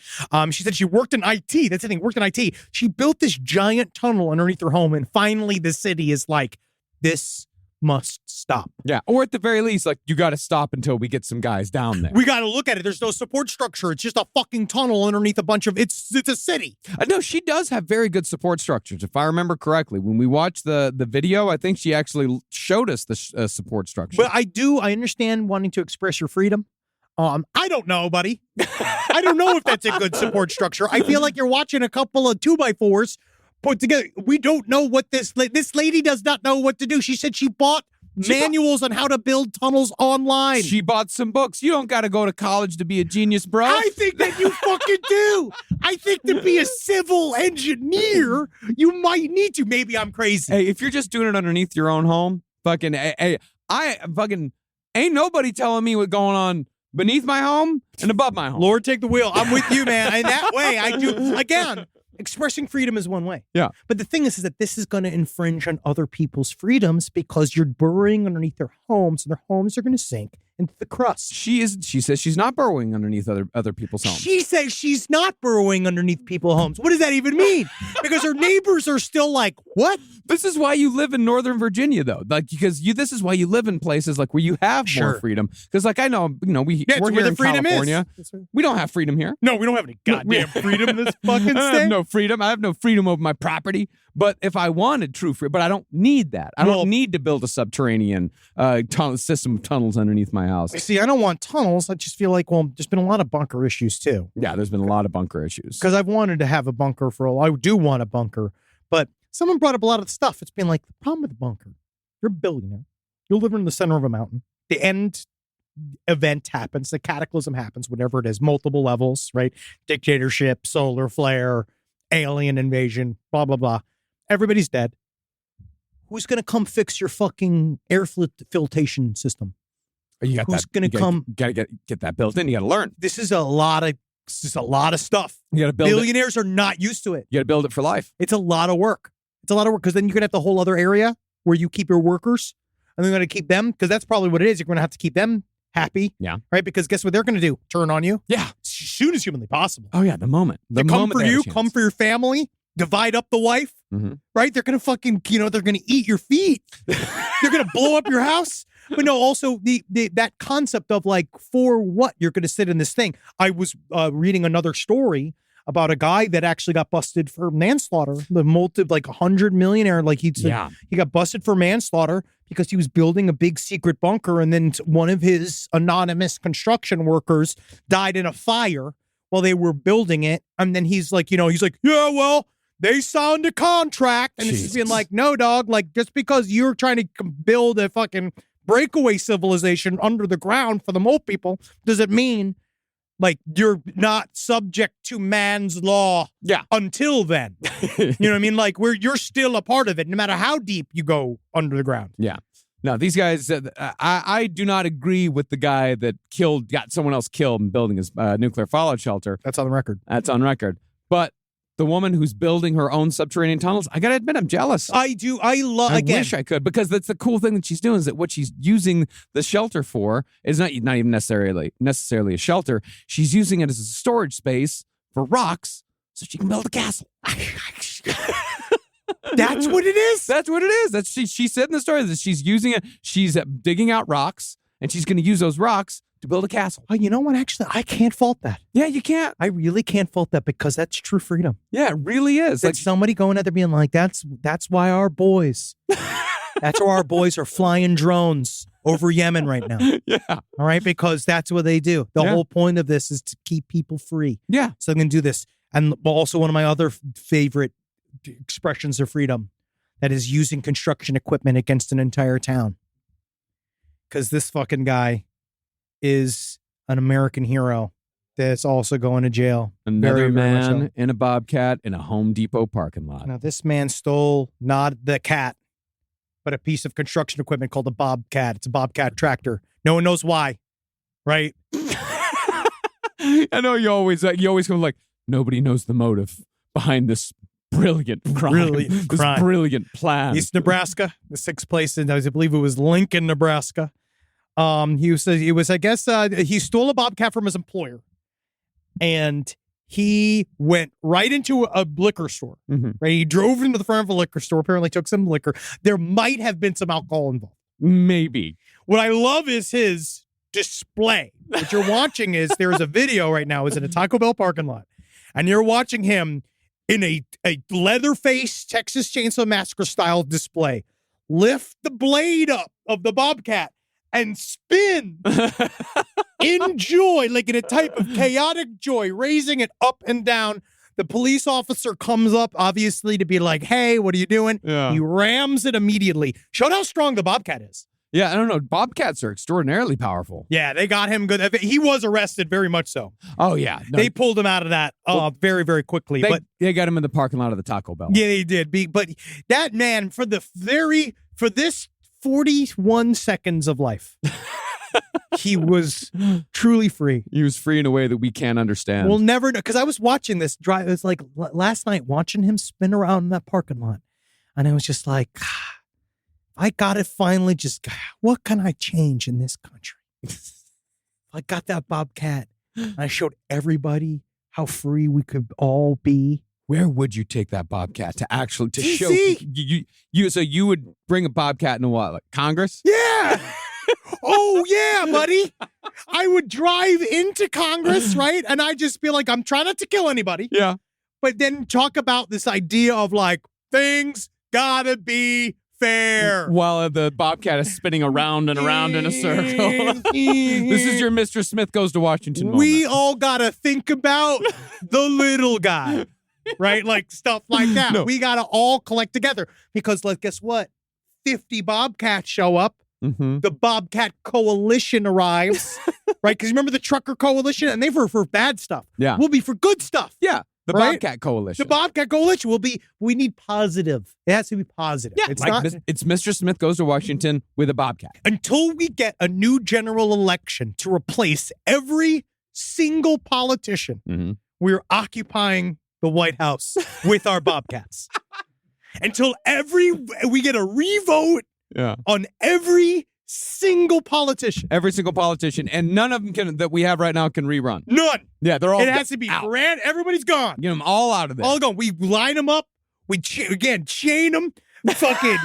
She said she worked in IT. That's the thing. Worked in IT. She built this giant tunnel underneath her home, and finally the city is like, this must stop. Yeah, or at the very least, like you got to stop until we get some guys down there. We got to look at it. There's no support structure. It's just a fucking tunnel underneath a bunch of. It's a city. No, she does have very good support structures, if I remember correctly. When we watched the video, I think she actually showed us the support structure. But I understand wanting to express your freedom. I don't know, buddy. I don't know if that's a good support structure. I feel like you're watching a couple of 2x4s put together. We don't know what this lady does not know what to do. She said she bought manuals on how to build tunnels online. She bought some books. You don't got to go to college to be a genius, bro. I think that you fucking do. I think to be a civil engineer, you might need to. Maybe I'm crazy. Hey, if you're just doing it underneath your own home, fucking, ain't nobody telling me what's going on beneath my home and above my home. Lord, take the wheel. I'm with you, man. And that way I do. Again, expressing freedom is one way. Yeah. But the thing is that this is going to infringe on other people's freedoms because you're burrowing underneath their homes and their homes are going to sink into the crust. She says she's not burrowing underneath other people's homes. She says she's not burrowing underneath people's homes. What does that even mean? Because her neighbors are still like, what? This is why you live in Northern Virginia, though. Like, because this is why you live in places like where you have more freedom. Because, like, I know, we're here in California. We don't have freedom here. No, we don't have any goddamn freedom in this fucking I state. have no freedom. I have no freedom over my property. But if I wanted true freedom, but I don't need that. I don't need to build a subterranean system of tunnels underneath my house. See, I don't want tunnels. I just feel like, there's been a lot of bunker issues, too. Yeah, there's been a lot of bunker issues. Because I've wanted to have a bunker I do want a bunker. But someone brought up a lot of stuff. It's been like, the problem with the bunker, you're a billionaire. You're living in the center of a mountain. The end event happens. The cataclysm happens, whatever it is. Multiple levels, right? Dictatorship, solar flare, alien invasion, blah, blah, blah. Everybody's dead. Who's going to come fix your fucking air filtration system? You got to get that built in. You got to learn. This is a lot of stuff. You got to build Billionaires are not used to it. You got to build it for life. It's a lot of work. Because then you're going to have the whole other area where you keep your workers, and they're going to keep them, because that's probably what it is. You're going to have to keep them happy. Yeah. Right? Because guess what they're going to do? Turn on you. Yeah. As soon as humanly possible. Oh, yeah. The moment. Come for you, come for your family, divide up the wife. Mm-hmm. Right? They're going to fucking, they're going to eat your feet. They're going to blow up your house. But no, also that concept of like, for what you're going to sit in this thing. I was reading another story about a guy that actually got busted for manslaughter. The like 100 millionaire, like he got busted for manslaughter because he was building a big secret bunker, and then one of his anonymous construction workers died in a fire while they were building it. And then he's like, yeah, well, they signed a contract, and it's just being like, no, dog, like just because you're trying to build a fucking breakaway civilization under the ground for the mole people, does it mean like you're not subject to man's law until then? You know what I mean? Like you're still a part of it, no matter how deep you go under the ground. Yeah. No, these guys, I do not agree with the guy that got someone else killed in building his nuclear fallout shelter. That's on record. But the woman who's building her own subterranean tunnels, I got to admit, I'm jealous. I do. I wish I could, because that's the cool thing that she's doing, is that what she's using the shelter for is not even necessarily a shelter. She's using it as a storage space for rocks so she can build a castle. That's what it is? That's what it is. She said in the story that she's using it. She's digging out rocks, and she's going to use those rocks to build a castle. Oh, you know what? Actually, I can't fault that. Yeah, you can't. I really can't fault that, because that's true freedom. Yeah, it really is. Like somebody going out there being like, that's why our boys, that's why our boys are flying drones over Yemen right now. Yeah. All right? Because that's what they do. The whole point of this is to keep people free. Yeah. So I'm going to do this. And also one of my other favorite expressions of freedom, that is using construction equipment against an entire town. Because this fucking guy is an American hero that's also going to jail. Another man in a Bobcat in a Home Depot parking lot. Now, this man stole not the cat, but a piece of construction equipment called a Bobcat. It's a Bobcat tractor. No one knows why, right? I know you always come like, nobody knows the motive behind this brilliant crime. Brilliant plan. East Nebraska, the sixth place, and I believe it was Lincoln, Nebraska. He stole a Bobcat from his employer, and he went right into a liquor store. Mm-hmm. Right, he drove into the front of a liquor store. Apparently, took some liquor. There might have been some alcohol involved. Maybe. What I love is his display. What you're watching is there's a video right now. Is in a Taco Bell parking lot, and you're watching him in a Leatherface Texas Chainsaw Massacre style display lift the blade up of the Bobcat and spin in joy, like in a type of chaotic joy, raising it up and down. The police officer comes up, obviously, to be like, hey, what are you doing? Yeah. He rams it immediately. Showed how strong the Bobcat is. Yeah, I don't know. Bobcats are extraordinarily powerful. Yeah, they got him good. He was arrested, very much so. Oh, yeah. No, they pulled him out of that very, very quickly. They got him in the parking lot of the Taco Bell. Yeah, they did. But that man, for this 41 seconds of life, he was truly free. He was free in a way that we can't understand. We'll never know, because I was watching this drive. It was like last night, watching him spin around in that parking lot. And I was just like, I got it finally. Just, what can I change in this country? I got that Bobcat. And I showed everybody how free we could all be. Where would you take that Bobcat to actually to DC. show you? So you would bring a Bobcat into what, like Congress? Yeah. Oh, yeah, buddy. I would drive into Congress, right? And I'd just be like, I'm trying not to kill anybody. Yeah. But then talk about this idea of like, things gotta be fair. While the Bobcat is spinning around and around in a circle. This is your Mr. Smith Goes to Washington moment. We all gotta think about the little guy, right? Like stuff like that. No. We gotta all collect together because, like, guess what? 50 Bobcats show up. Mm-hmm. The Bobcat Coalition arrives, right? Because remember the Trucker Coalition, and they were for bad stuff. Yeah. We'll be for good stuff. Yeah. The Right? Bobcat Coalition. The Bobcat Coalition will be. We need positive. It has to be positive. Yeah. It's like not it's Mr. Smith Goes to Washington with a Bobcat. until we get a new general election to replace every single politician. Mm-hmm. We're occupying the White House with our Bobcats until we get a revote Yeah. on every single politician. Every single politician, and none of them that we have right now can rerun. None. Yeah, they're all It has to be out. brand. Everybody's gone. Get them all out of there. All gone. We line them up. We chain them. Fucking,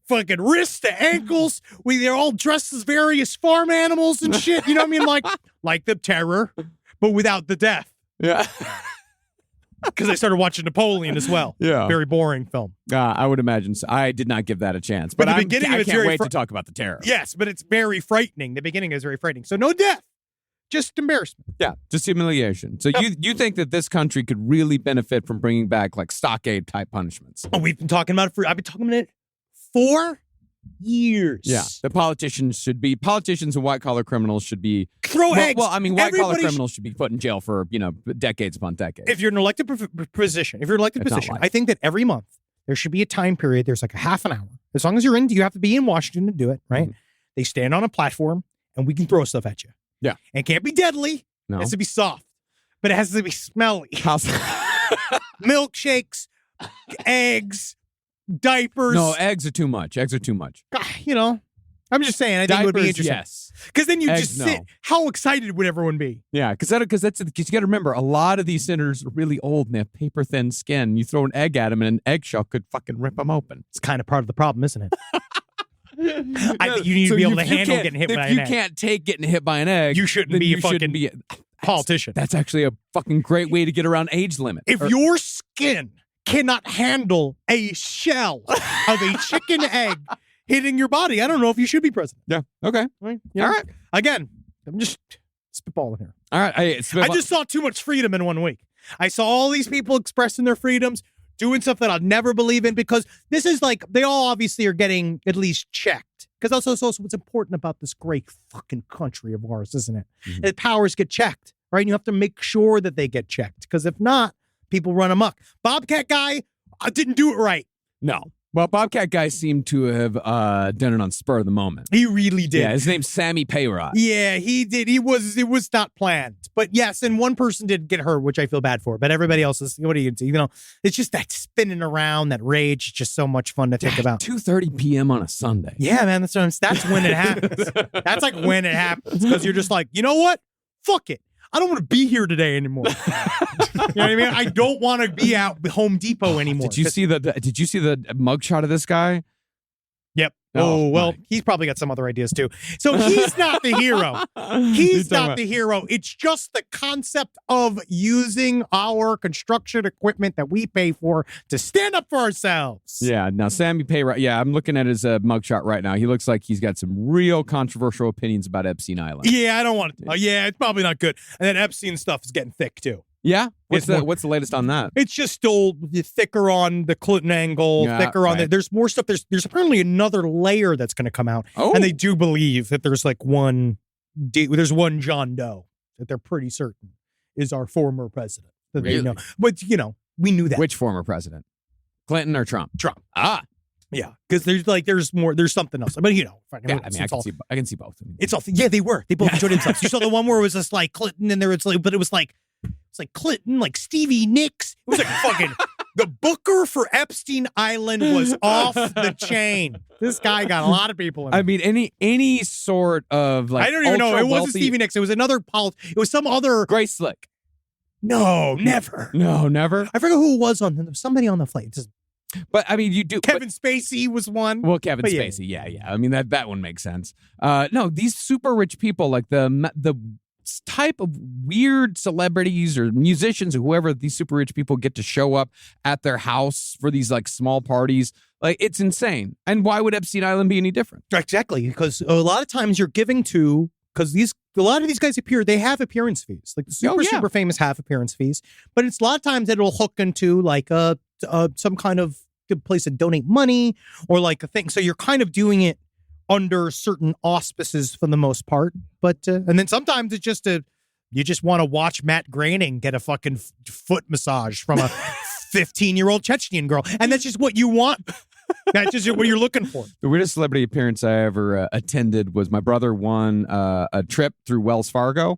fucking wrists to ankles. They're all dressed as various farm animals and shit. You know what I mean? Like the terror, but without the death. Yeah. Because I started watching Napoleon as well. Yeah. Very boring film. I would imagine so. I did not give that a chance. But But the beginning of I it's can't very wait to talk about the terror. Yes, but it's very frightening. The beginning is very frightening. So no death, just embarrassment. Yeah, just humiliation. So Yep. you think that this country could really benefit from bringing back like stockade type punishments? Oh, we've been talking about it I've been talking about it 4 years. Yeah, the politicians and white collar criminals should be Throw eggs. Well, I mean, white collar Everybody criminals should be put in jail for decades upon decades. If you're an elected position, It's not position, life. I think that every month there should be a time period. There's like a half an hour. As long as you have to be in Washington to do it, right? Mhm. They stand on a platform and we can throw stuff at you. Yeah. And it can't be deadly. No. It has to be soft, but it has to be smelly. How's- Milkshakes, eggs, diapers. no, eggs are too much. Eggs are too much. I'm just saying, I think it would be Diapers, interesting. yes. Because then you Eggs, just sit. no. How excited would everyone be? Yeah, because you got to remember, a lot of these senators are really old and they have paper thin skin. You throw an egg at them, and an eggshell could fucking rip them open. It's kind of part of the problem, isn't it? I think you need to be able to handle getting hit by If an you egg. can't take getting hit by an egg, You shouldn't then be a you fucking shouldn't be Politician. That's actually a fucking great way to get around age limit. If your skin cannot handle a shell of a chicken egg hitting your body, I don't know if you should be president. Yeah. Okay. Right? All right. Again, I'm just spitballing here. All right. I just saw too much freedom in 1 week. I saw all these people expressing their freedoms, doing stuff that I'll never believe in, because this is like, they all obviously are getting at least checked. Because also what's important about this great fucking country of ours, isn't it? Mhm. That powers get checked, right? And you have to make sure that they get checked, because if not, people run amok. Bobcat guy didn't do it right. No. Well, Bobcat guy seemed to have done it on spur of the moment. He really did. Yeah, his name's Sammy Payrod. Yeah, he did. It was not planned. But yes, and one person did get hurt, which I feel bad for. But everybody else is, what are you going to do? It's just that spinning around, that rage. It's just so much fun to think about. 2:30 p.m. on a Sunday. Yeah, man, that's when it happens. That's like when it happens, because you're just like, you know what? Fuck it. I don't want to be here today anymore. You know what I mean? I don't want to be out Home Depot anymore. Did you see the mugshot of this guy? Yep. Oh, Oh, well, my. he's probably got some other ideas too. So he's not the hero. He's not the hero. It's just the concept of using our construction equipment that we pay for to stand up for ourselves. Yeah. Now, Sammy Payrod. Yeah, I'm looking at his mugshot right now. He looks like he's got some real controversial opinions about Epstein Island. Yeah, I don't want to. Yeah, it's probably not good. And then Epstein stuff is getting thick too. Yeah. What's It's more- the latest on that? It's just still thicker on the Clinton angle, Yeah, thicker on right. there's more stuff. There's apparently another layer that's going to come out. Oh. And they do believe that there's like there's one John Doe that they're pretty certain is our former president. That they Really? know. But, we knew that. Which former president? Clinton or Trump? Trump. Ah. Yeah. Because there's something else. But, fucking Yeah, it's I all, can see both. it's all, yeah, they were. They both enjoyed themselves. You saw the one where it was just like Clinton and there was like, but it was like Clinton, like Stevie Nicks. It was like fucking The booker for Epstein Island was off the chain. This guy got a lot of people in it. I mean, any sort of like I don't even know. It wasn't ultra-wealthy- Stevie Nicks. It was another It was some other. Grace Slick. No, never. No, never. I forget who it was on. Somebody on the flight. Just, But I mean, you do. Kevin Spacey was one. Well, Kevin But yeah. Spacey, yeah. I mean, that one makes sense. No, these super rich people, like the type of weird celebrities or musicians or whoever these super rich people get to show up at their house for these like small parties, like it's insane. And why would Epstein Island be any different? Exactly, because a lot of times you're giving to because a lot of these guys appear. They have appearance fees, like the super famous have appearance fees, but it's a lot of times it'll hook into like some kind of good place to donate money or like a thing. So you're kind of doing it under certain auspices for the most part, but and then sometimes it's just you just want to watch Matt Groening get a fucking foot massage from a 15-year-old Chechnyan girl, and that's just what you want. That's just what you're looking for. The weirdest celebrity appearance I ever attended was my brother won a trip through Wells Fargo.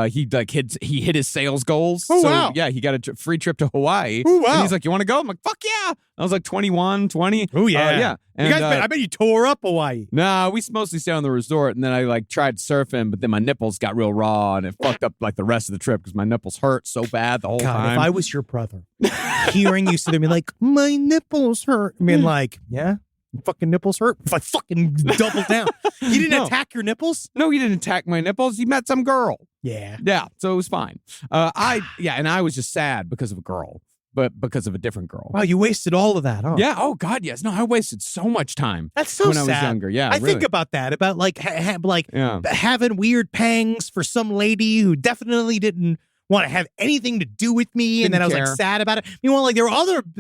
He hit his sales goals. Oh, so, wow. Yeah, he got a free trip to Hawaii. Oh, wow. And he's like, you want to go? I'm like, fuck yeah. I was like 21, 20. Oh, yeah. Yeah. And, You guys, I bet you tore up Hawaii. Nah, we mostly stayed on the resort, and then I like tried surfing, but then my nipples got real raw, and it fucked up like the rest of the trip because my nipples hurt so bad the whole God, time. if I was your brother, hearing you sit there and be like, my nipples hurt. I mean, like, yeah, your fucking nipples hurt. If I fucking double down. He didn't No. attack your nipples? No, he didn't attack my nipples. He met some girl. Yeah. Yeah, so it was fine. And I was just sad because of a girl, but because of a different girl. Wow, you wasted all of that, huh? Yeah. Oh God, yes. No, I wasted so much time. That's so when sad. I was younger. Yeah, I really. think about that, about like Yeah. having weird pangs for some lady who definitely didn't want to have anything to do with me, and Didn't then I was care. like sad about it. Meanwhile, like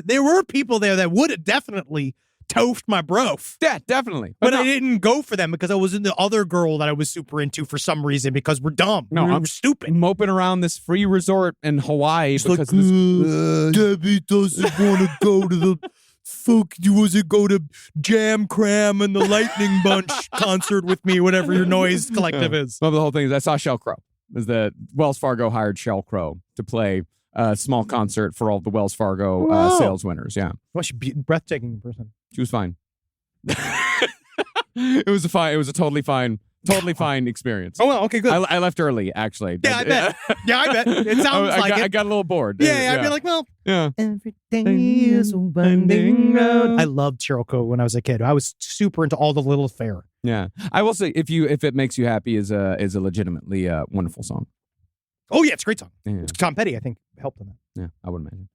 there were people there that would have definitely toafed my brof. Yeah, definitely. But no, I didn't go for them because I was in the other girl that I was super into for some reason because we're dumb. No, we're I'm stupid. moping around this free resort in Hawaii It's because like, of this. Debbie doesn't want to go to the fuck. You wasn't go to Jam Cram and the Lightning Bunch concert with me, whatever your noise collective is. Well, the whole thing is I saw Sheryl Crow. Is that Wells Fargo hired Sheryl Crow to play a small concert for all the Wells Fargo Wow. sales winners. Yeah, Well, she's breathtaking in person. she was fine. It was a totally fine experience. Oh well, okay, good. I left early, actually. Yeah, I bet. Yeah, I bet. It sounds like I it. got a little bored. Yeah, I'd be like, well, yeah. every day is a winding road. I loved Sheryl Crow when I was a kid. I was super into all the Little Fair. Yeah. I will say, if it makes you happy, is a legitimately wonderful song. Oh yeah, it's a great song. Yeah, Tom Petty, I think, helped on that. yeah, I would imagine.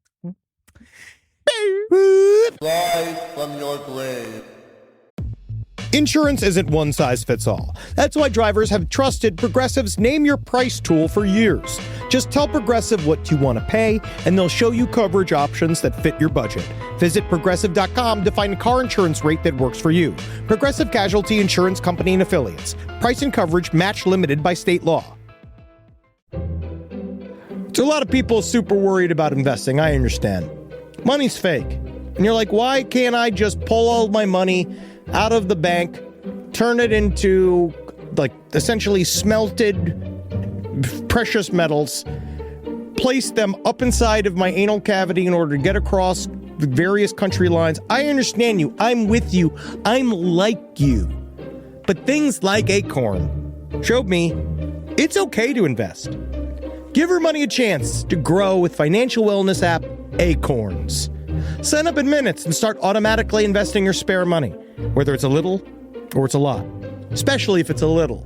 Insurance isn't one size fits all. That's why drivers have trusted Progressive's Name Your Price tool for years. Just tell Progressive what you want to pay, and they'll show you coverage options that fit your budget. Visit Progressive.com to find a car insurance rate that works for you. Progressive Casualty Insurance Company and Affiliates. Price and coverage match limited by state law. So a lot of people super worried about investing. I understand. Money's fake. And you're like, why can't I just pull all my money out of the bank, turn it into like essentially smelted precious metals, place them up inside of my anal cavity in order to get across the various country lines? I understand you. I'm with you. I'm like you. But things like Acorn showed me it's okay to invest. Give your money a chance to grow with financial wellness app Acorns. Sign up in minutes and start automatically investing your spare money, whether it's a little or it's a lot, especially if it's a little.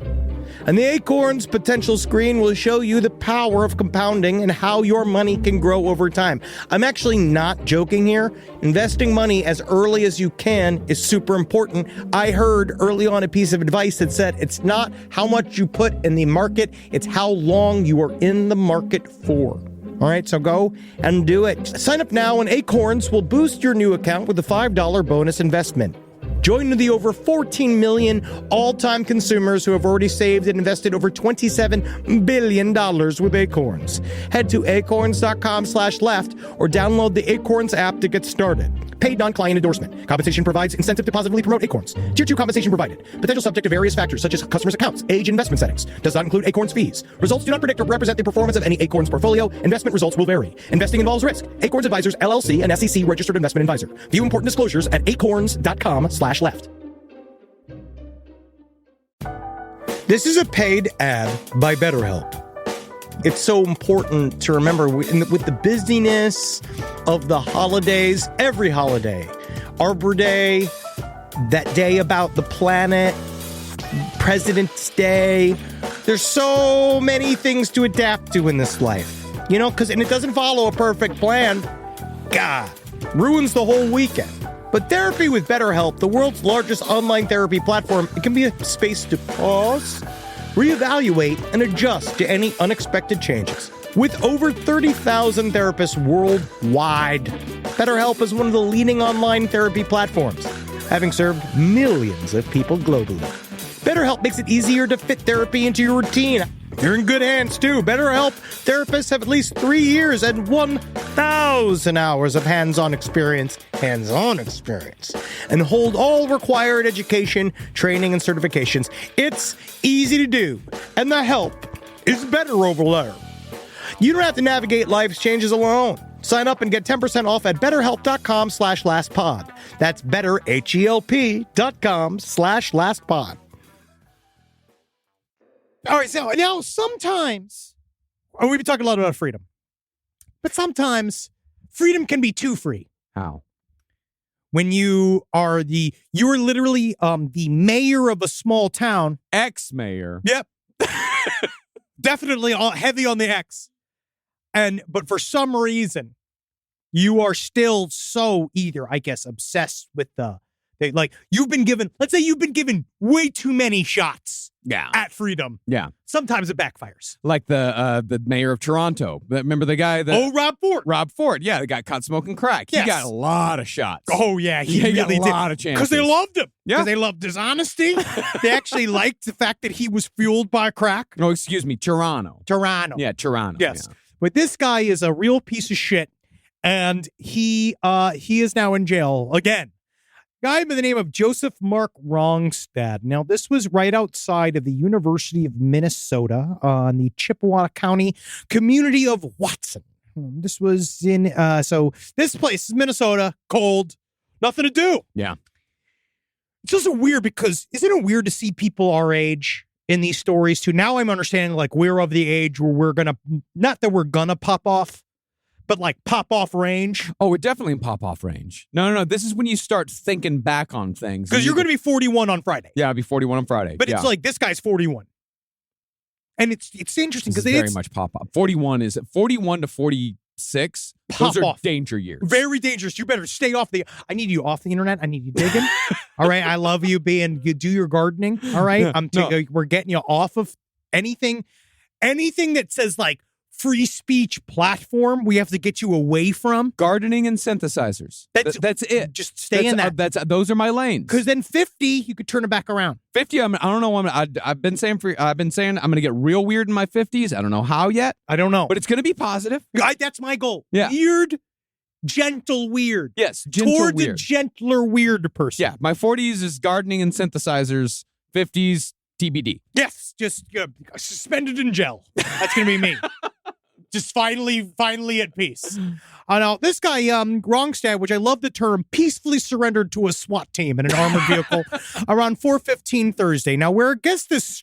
And the Acorns potential screen will show you the power of compounding and how your money can grow over time. I'm actually not joking here. Investing money as early as you can is super important. I heard early on a piece of advice that said it's not how much you put in the market, it's how long you are in the market for. All right, so go and do it. Sign up now and Acorns will boost your new account with a $5 bonus investment. Join the over 14 million all-time consumers who have already saved and invested over $27 billion with Acorns. Head to acorns.com/left or download the Acorns app to get started. Paid non-client endorsement. Compensation provides incentive to positively promote Acorns. Tier 2 compensation provided. Potential subject to various factors such as customers' accounts, age, investment settings. Does not include Acorns fees. Results do not predict or represent the performance of any Acorns portfolio. Investment results will vary. Investing involves risk. Acorns Advisors, LLC, an SEC registered investment advisor. View important disclosures at acorns.com/left. This is a paid ad by BetterHelp. It's so important to remember with the busyness of the holidays, every holiday, Arbor Day, that day about the planet, President's Day. There's so many things to adapt to in this life, and it doesn't follow a perfect plan. God, ruins the whole weekend. But therapy with BetterHelp, the world's largest online therapy platform, it can be a space to pause, reevaluate, and adjust to any unexpected changes. With over 30,000 therapists worldwide, BetterHelp is one of the leading online therapy platforms, having served millions of people globally. BetterHelp makes it easier to fit therapy into your routine. You're in good hands, too. BetterHelp therapists have at least 3 years and 1,000 hours of hands-on experience, and hold all required education, training, and certifications. It's easy to do, and the help is better over there. You don't have to navigate life's changes alone. Sign up and get 10% off at betterhelp.com/lastpod. That's betterhelp.com/lastpod. All right, so now sometimes, we've been talking a lot about freedom, but sometimes freedom can be too free. How? When you're literally the mayor of a small town. Ex-mayor. Yep. Definitely heavy on the X. But for some reason, you are still so either, I guess, obsessed with you've been given way too many shots at freedom. Yeah. Sometimes it backfires. Like the mayor of Toronto. Remember the guy that... Rob Ford. Rob Ford. Yeah, the guy caught smoking crack. Yes. He got a lot of shots. Oh, yeah. He really got a lot of chances. Because they loved him. Yeah. Because they loved his honesty. They actually liked the fact that he was fueled by crack. Oh, excuse me. Toronto. Yeah, Toronto. Yes. Yeah. But this guy is a real piece of shit. And he is now in jail again. Guy by the name of Joseph Mark Rongstad. Now, this was right outside of the University of Minnesota in the Chippewa County community of Watson. This was in, so this place is Minnesota, cold, nothing to do. Yeah. It's also weird because isn't it weird to see people our age in these stories too? Now I'm understanding we're of the age where not that we're gonna pop off, but pop off range. Oh, we're definitely in pop off range. No. This is when you start thinking back on things. Because you're going to be 41 on Friday. Yeah, I'll be 41 on Friday. But it's this guy's 41. And it's interesting because it's very much pop off. 41 to 46. Pop those are off. Danger years. Very dangerous. You better stay off I need you off the internet. I need you digging. All right. I love you you do your gardening. All right. We're getting you off of anything that says free speech platform. We have to get you away from gardening and synthesizers. That's it. Just stay in that. Those are my lanes. Because then 50, you could turn it back around. 50. I don't know. I've been saying I'm going to get real weird in my 50s. I don't know how yet. I don't know, but it's going to be positive. That's my goal. Yeah. Weird, gentle, weird. Yes, gentle, toward weird. the gentler, weird person. Yeah. My 40s is gardening and synthesizers. 50s TBD. Yes, just suspended in gel. That's going to be me. Just finally at peace. Now, this guy, Rongstad, which I love the term, peacefully surrendered to a SWAT team in an armored vehicle around 4:15 Thursday. Now, where I guess this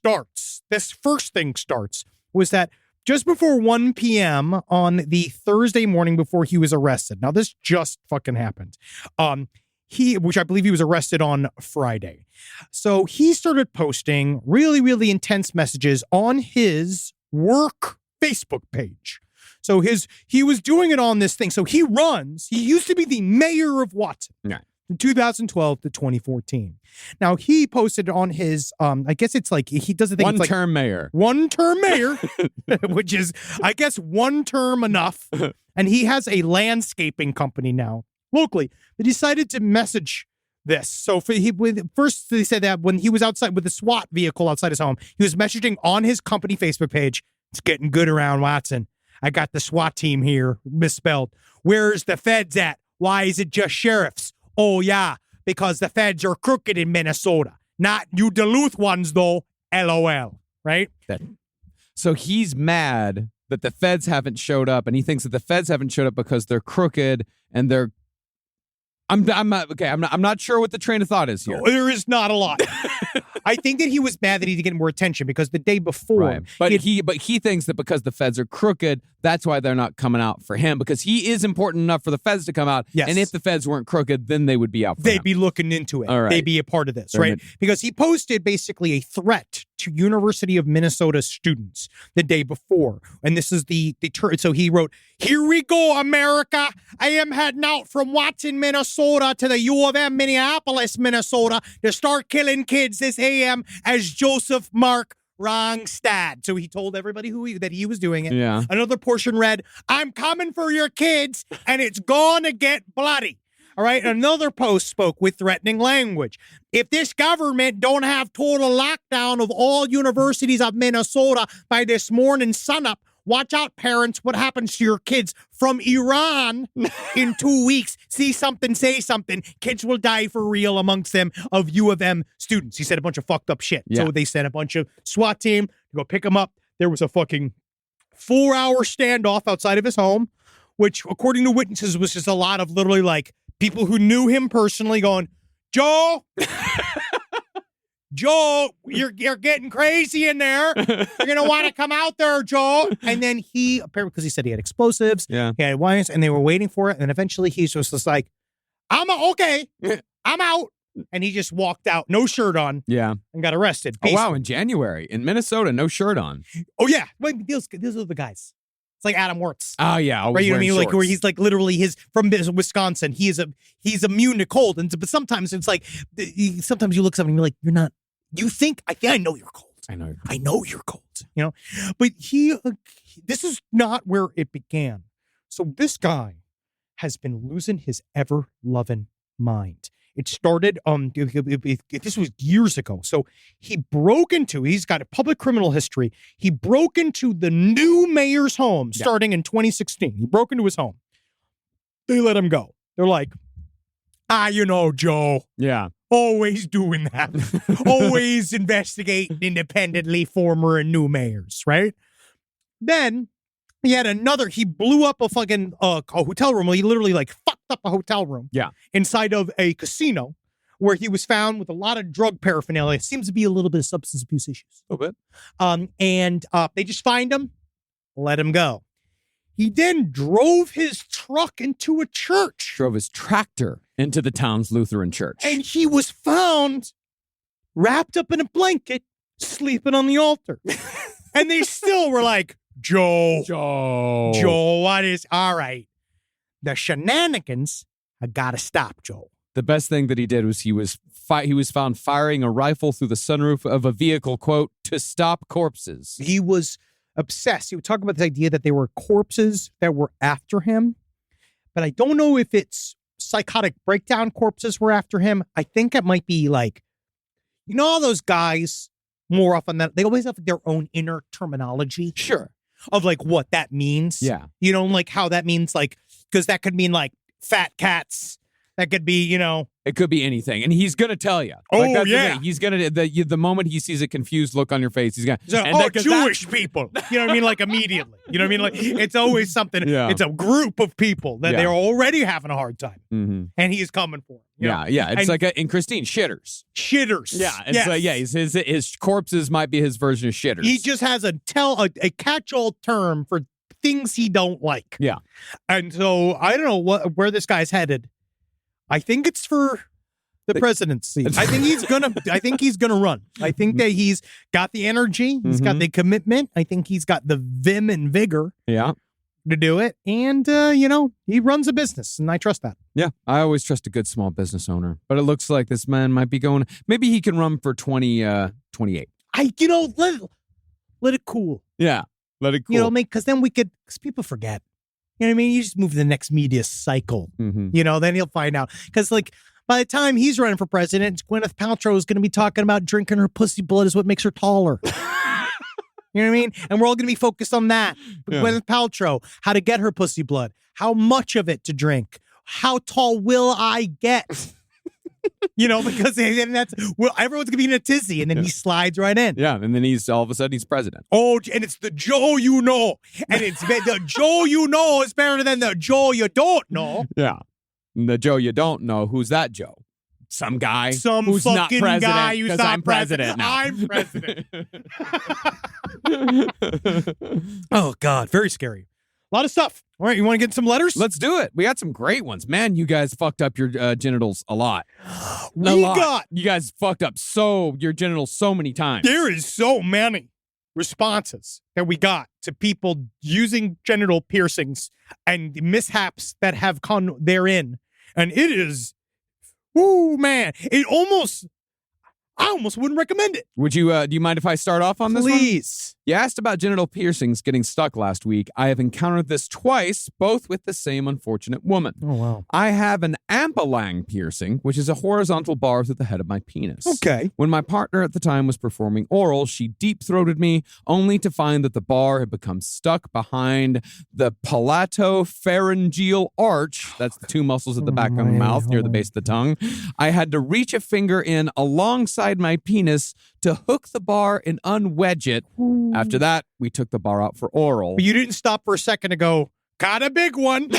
first thing starts, was that just before 1 p.m. on the Thursday morning before he was arrested. Now, this just fucking happened. Which I believe he was arrested on Friday. So he started posting really, really intense messages on his work Facebook page. So he was doing it on this thing. So he used to be the mayor of Watson from 2012 to 2014. Now he posted on his, I guess it's he does the thing. One-term mayor, which is, I guess, one term enough. And he has a landscaping company now locally that decided to message this. So first they said that when he was outside with the SWAT vehicle outside his home, he was messaging on his company Facebook page. It's getting good around Watson. I got the SWAT team here, misspelled. Where's the feds at? Why is it just sheriffs? Oh, yeah, because the feds are crooked in Minnesota. Not you Duluth ones, though. LOL. Right? So he's mad that the feds haven't showed up, and he thinks that the feds haven't showed up because they're crooked and they're. I'm not sure what the train of thought is here. There is not a lot. I think that he was mad that he didn't get more attention because the day before, right. But he thinks that because the feds are crooked, that's why they're not coming out for him, because he is important enough for the feds to come out. Yes. And if the feds weren't crooked, then they would be out for they'd him. be looking into it. All right. They'd be a part of this, right? Because he posted basically a threat to University of Minnesota students the day before. And this is so he wrote, "Here we go, America. I am heading out from Watson, Minnesota to the U of M, Minneapolis, Minnesota to start killing kids this AM as Joseph Mark Rongstad." So he told everybody that he was doing it. Yeah. Another portion read, "I'm coming for your kids and it's gonna get bloody." All right. Another post spoke with threatening language. "If this government don't have total lockdown of all universities of Minnesota by this morning sunup, watch out, parents, what happens to your kids from Iran in 2 weeks. See something, say something. Kids will die for real amongst them of U of M students." He said a bunch of fucked up shit. Yeah. So they sent a bunch of SWAT team to go pick him up. There was a fucking 4-hour standoff outside of his home, which, according to witnesses, was just a lot of literally like people who knew him personally going, "Joe, Joe, you're getting crazy in there. You're going to want to come out there, Joe." And then he, apparently, because he said he had explosives, Yeah. he had wires, and they were waiting for it. And eventually he's just like, okay, I'm out. And he just walked out, no shirt on, Yeah. and got arrested. Oh, wow. In January in Minnesota, no shirt on. Oh, yeah. Wait, those are the guys. It's like Adam Wirtz. Oh, yeah. Right, you know what I mean? Like where he's he's like literally from Wisconsin. He's immune to cold, but sometimes it's like sometimes you look at something and you're like, you're not. You think I know you're cold. I know. I know you're cold. You know, but this is not where it began. So this guy has been losing his ever loving mind. It started, this was years ago. So he's got a public criminal history. He broke into the new mayor's home starting in 2016. He broke into his home. They let him go. They're like, Joe, Yeah. always doing that. Always investigating independently former and new mayors, right? Then he blew up a fucking a hotel room. He literally like fucked up a hotel room. Yeah. Inside of a casino where he was found with a lot of drug paraphernalia. Seems to be a little bit of substance abuse issues. A little bit. And they just find him, let him go. He then drove his truck into a church. Drove his tractor into the town's Lutheran church. And he was found wrapped up in a blanket, sleeping on the altar. And they still were like, Joe, what is, all right. The shenanigans, I gotta stop, Joe. The best thing that he did was he was found firing a rifle through the sunroof of a vehicle, quote, to stop corpses. He was obsessed. He would talk about this idea that there were corpses that were after him, but I don't know if it's psychotic breakdown corpses were after him. I think it might be like, all those guys more often than they always have their own inner terminology. Sure. Of like what that means. Yeah. Like how that means, like, because that could mean like fat cats. That could be, It could be anything. And he's going to tell you. Oh, like, that's yeah. The thing. He's going to, the moment he sees a confused look on your face, he's going to, Jewish people. You know what I mean? Like immediately. You know what I mean? Like it's always something. Yeah. It's a group of people that they're already having a hard time. Mm-hmm. And he is coming for them. Yeah. It's like in Christine, shitters. Yeah. It's his corpses might be his version of shitters. He just has a catch-all term for things he don't like. Yeah. And so I don't know where this guy's headed. I think it's for the presidency. I think he's gonna run. I think that he's got the energy. He's got the commitment. I think he's got the vim and vigor. Yeah. To do it. And, he runs a business and I trust that. Yeah. I always trust a good small business owner, but it looks like this man might be going, maybe he can run for 2028. Let it cool. Yeah. Let it cool. Because then because people forget. You know what I mean? You just move to the next media cycle. Mm-hmm. Then he'll find out. Because, by the time he's running for president, Gwyneth Paltrow is going to be talking about drinking her pussy blood is what makes her taller. You know what I mean? And we're all going to be focused on that. Yeah. Gwyneth Paltrow, how to get her pussy blood, how much of it to drink, how tall will I get? Because everyone's gonna be in a tizzy, and then he slides right in. Yeah, and then he's all of a sudden he's president. Oh, and it's the Joe you know, and it's the Joe you know is better than the Joe you don't know. Yeah, and the Joe you don't know, who's that Joe? Some guy, who's fucking not president, guy who's not I'm president now. I'm president. Oh God, very scary. A lot of stuff. All right, you want to get some letters? Let's do it. We got some great ones, man. You guys fucked up your genitals a lot. You guys fucked up your genitals so many times. There is so many responses that we got to people using genital piercings and mishaps that have come therein, and it is, man, I almost wouldn't recommend it. Would you? Do you mind if I start off on this one? Please. You asked about genital piercings getting stuck last week. I have encountered this twice, both with the same unfortunate woman. Oh, wow. I have an ampelang piercing, which is a horizontal bar through the head of my penis. Okay. When my partner at the time was performing oral, she deep-throated me, only to find that the bar had become stuck behind the palatopharyngeal arch. That's the two muscles at the back of the mouth near the base of the tongue. I had to reach a finger in alongside my penis to hook the bar and unwedge it. After that, we took the bar out for oral. But you didn't stop for a second to go, got a big one.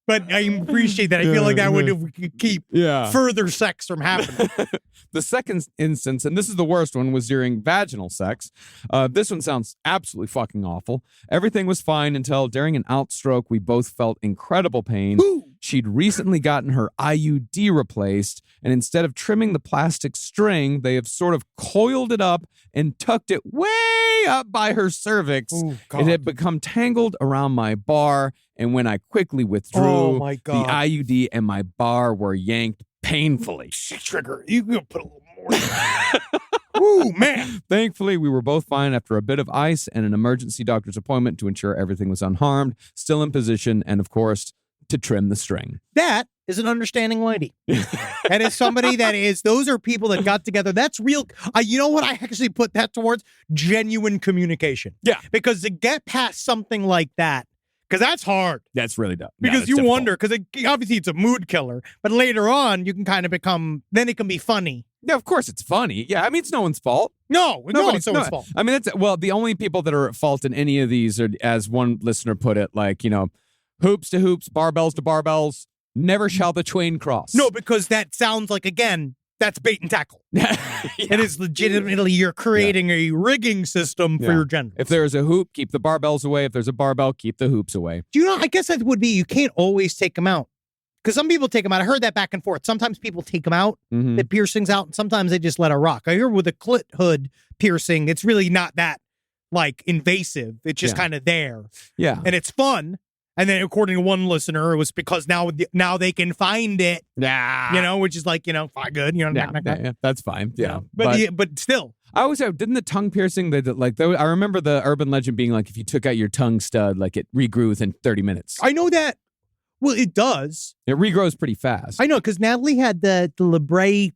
But I appreciate that. I feel like that would keep further sex from happening. The second instance, and this is the worst one, was during vaginal sex. This one sounds absolutely fucking awful. Everything was fine until during an outstroke, we both felt incredible pain. Ooh. She'd recently gotten her IUD replaced, and instead of trimming the plastic string, they have sort of coiled it up and tucked it way up by her cervix. Ooh, it had become tangled around my bar, and when I quickly withdrew, the IUD and my bar were yanked painfully. Trigger, you can put a little more. Ooh, man. Thankfully, we were both fine after a bit of ice and an emergency doctor's appointment to ensure everything was unharmed, still in position, and of course, to trim the string. That is an understanding lady. That is somebody those are people that got together. That's real. You know what? I actually put that towards genuine communication. Yeah. Because to get past something like that, because that's hard. That's really dumb. Because you wonder, because obviously it's a mood killer, but later on you can kind of then it can be funny. Yeah, of course it's funny. Yeah, I mean, it's no one's fault. No, it's no one's fault. I mean, the only people that are at fault in any of these are, as one listener put it, like, hoops to hoops, barbells to barbells, never shall the twain cross. No, because that sounds like, again, that's bait and tackle. It is legitimately you're creating a rigging system for your genitals. If there's a hoop, keep the barbells away. If there's a barbell, keep the hoops away. Do you know, I guess that would be, you can't always take them out. Because some people take them out. I heard that back and forth. Sometimes people take them out, the piercings out, and sometimes they just let it rock. I hear with a clit hood piercing, it's really not that, invasive. It's just kind of there. Yeah. And it's fun. And then, according to one listener, it was because now they can find it. Yeah. Which is fine, good. Yeah, that's fine. Yeah. But still. I always have, didn't the tongue piercing, I remember the urban legend being if you took out your tongue stud, it regrew within 30 minutes. I know that. Well, it does. It regrows pretty fast. I know, because Natalie had the labrae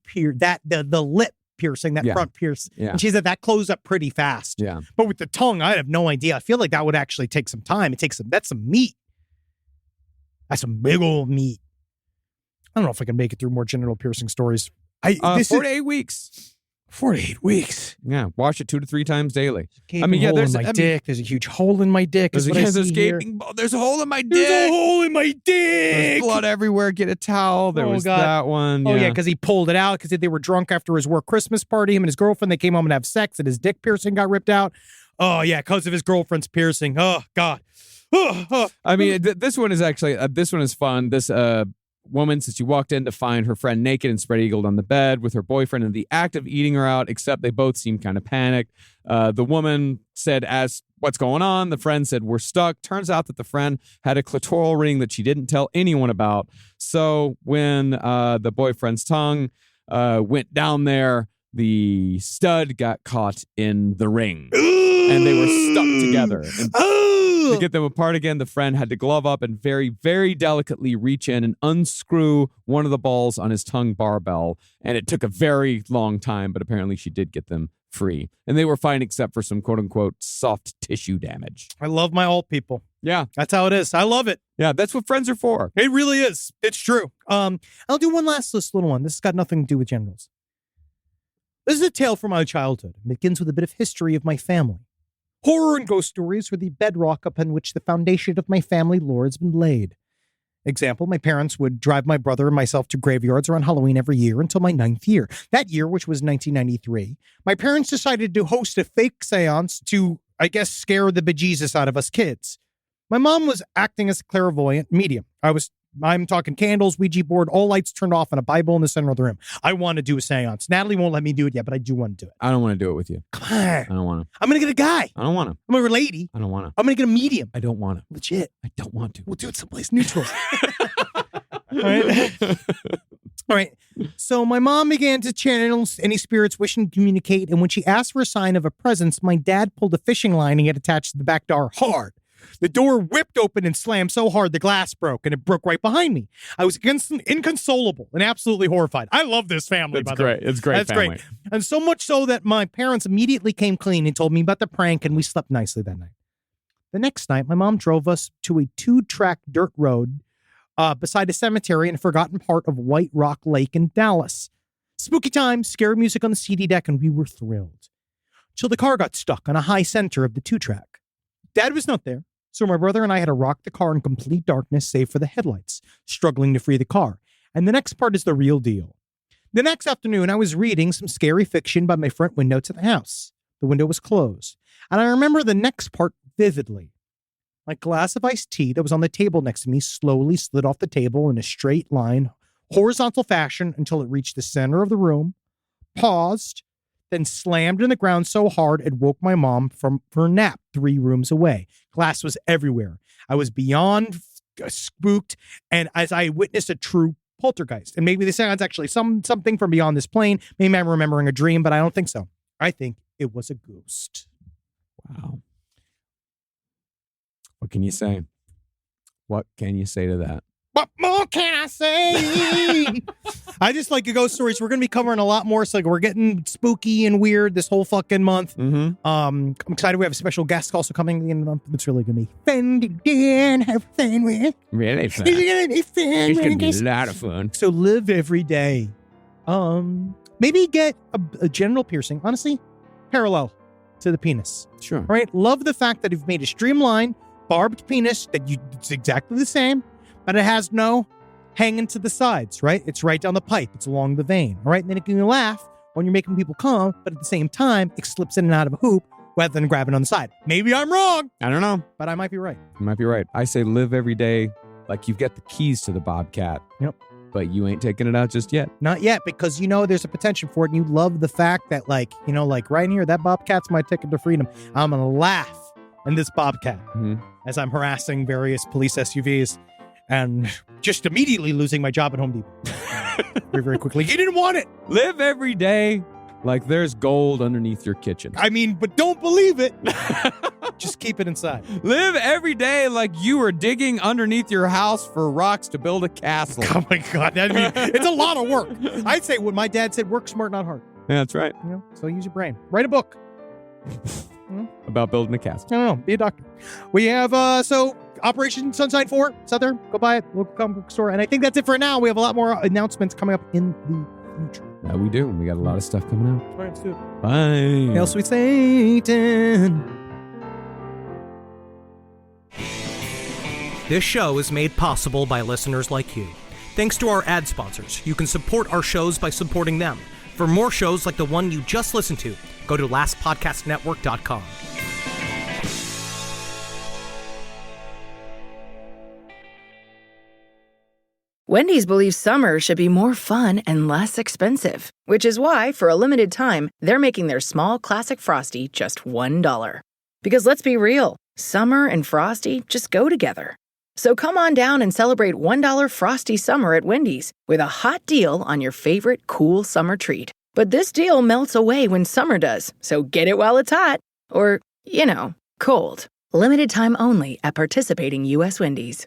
the lip piercing, that front pierce. Yeah. And she said that closed up pretty fast. Yeah. But with the tongue, I have no idea. I feel like that would actually take some time. That's some meat. That's some big old meat. I don't know if I can make it through more genital piercing stories. 4 to 8 weeks. 4 to 8 weeks. Yeah, wash it 2 to 3 times daily. There's my dick. There's a huge hole in my dick. There's a hole in my dick. There's a hole in my dick. There's blood everywhere. Get a towel. There was that one. Oh, yeah, because he pulled it out because they were drunk after his work Christmas party. Him and his girlfriend, they came home and have sex, and his dick piercing got ripped out. Oh, yeah, because of his girlfriend's piercing. Oh, God. I mean, this one is actually, this one is fun. This woman, since she walked in to find her friend naked and spread-eagled on the bed with her boyfriend in the act of eating her out, except they both seemed kind of panicked. The woman said, what's going on? The friend said, we're stuck. Turns out that the friend had a clitoral ring that she didn't tell anyone about. So when the boyfriend's tongue went down there, the stud got caught in the ring. And they were stuck together. And to get them apart again, the friend had to glove up and very, very delicately reach in and unscrew one of the balls on his tongue barbell. And it took a very long time, but apparently she did get them free. And they were fine except for some quote-unquote soft tissue damage. I love my alt people. Yeah. That's how it is. I love it. Yeah, that's what friends are for. It really is. It's true. I'll do one last little one. This has got nothing to do with generals. This is a tale from my childhood. It begins with a bit of history of my family. Horror and ghost stories were the bedrock upon which the foundation of my family lore has been laid. Example, my parents would drive my brother and myself to graveyards around Halloween every year until my 9th year. That year, which was 1993, my parents decided to host a fake seance to, I guess, scare the bejesus out of us kids. My mom was acting as a clairvoyant medium. I'm talking candles, Ouija board, all lights turned off, and a Bible in the center of the room. I want to do a seance. Natalie won't let me do it yet, but I do want to do it. I don't want to do it with you. Come on. I don't want to. I'm going to get a guy. I don't want to. I'm going to get a lady. I don't want to. I'm going to get a medium. I don't want to. Legit. I don't want to. We'll do it someplace neutral. All right. All right. So my mom began to channel any spirits wishing to communicate, and when she asked for a sign of a presence, my dad pulled a fishing line he had attached to the back door hard. The door whipped open and slammed so hard the glass broke, and it broke right behind me. I was inconsolable and absolutely horrified. I love this family, by the way. It's great. That's family. great. And so much so that my parents immediately came clean and told me about the prank, and we slept nicely that night. The next night, my mom drove us to a 2-track dirt road beside a cemetery in a forgotten part of White Rock Lake in Dallas. Spooky time, scary music on the CD deck, and we were thrilled. Till the car got stuck on a high center of the 2-track. Dad was not there, so my brother and I had to rock the car in complete darkness save for the headlights, struggling to free the car. And the next part is the real deal. The next afternoon, I was reading some scary fiction by my front window to the house. The window was closed, and I remember the next part vividly. My glass of iced tea that was on the table next to me slowly slid off the table in a straight line, horizontal fashion until it reached the center of the room, paused, then slammed in the ground so hard it woke my mom from her nap 3 rooms away. Glass was everywhere. I was beyond spooked, and as I witnessed a true poltergeist. And maybe this sounds actually something from beyond this plane. Maybe I'm remembering a dream, but I don't think so. I think it was a ghost. Wow. What can you say? What can you say to that? What more can I say? I just like ghost stories. We're going to be covering a lot more. So like we're getting spooky and weird this whole fucking month. Mm-hmm. I'm excited. We have a special guest also coming at the end of the month. It's really going to be fun to do and have fun with. Really fun. It's going to be fun. It's going to be a lot of fun. So live every day. Maybe get a genital piercing. Honestly, parallel to the penis. Sure. Right? Love the fact that you've made a streamlined, barbed penis it's exactly the same, but it has no hanging to the sides, right? It's right down the pipe. It's along the vein, all right? And then it can laugh when you're making people come, but at the same time, it slips in and out of a hoop rather than grabbing on the side. Maybe I'm wrong, I don't know. but I might be right. You might be right. I say live every day like you've got the keys to the Bobcat. Yep. But you ain't taking it out just yet. Not yet, because you know there's a potential for it, and you love the fact that, like, you know, like right here, that Bobcat's my ticket to freedom. I'm going to laugh in this Bobcat as I'm harassing various police SUVs and just immediately losing my job at Home Depot. Very, very quickly. He didn't want it. Live every day like there's gold underneath your kitchen. I mean, but don't believe it. Just keep it inside. Live every day like you were digging underneath your house for rocks to build a castle. Oh my God. I mean, it's a lot of work. I'd say what my dad said, work smart, not hard. Yeah, that's right. You know, so use your brain. Write a book. About building a castle. I don't know. Be a doctor. We have, Operation Sunshine 4. It's out there. Go buy it. Local comic book store. And I think that's it for now. We have a lot more announcements coming up in the future. Yeah, we do. We got a lot of stuff coming out. All right, let's do it. Bye. Hail, sweet Satan. This show is made possible by listeners like you. Thanks to our ad sponsors, you can support our shows by supporting them. For more shows like the one you just listened to, go to lastpodcastnetwork.com. Wendy's believes summer should be more fun and less expensive, which is why, for a limited time, they're making their small classic Frosty just $1. Because let's be real, summer and Frosty just go together. So come on down and celebrate $1 Frosty summer at Wendy's with a hot deal on your favorite cool summer treat. But this deal melts away when summer does, so get it while it's hot. Or, cold. Limited time only at participating U.S. Wendy's.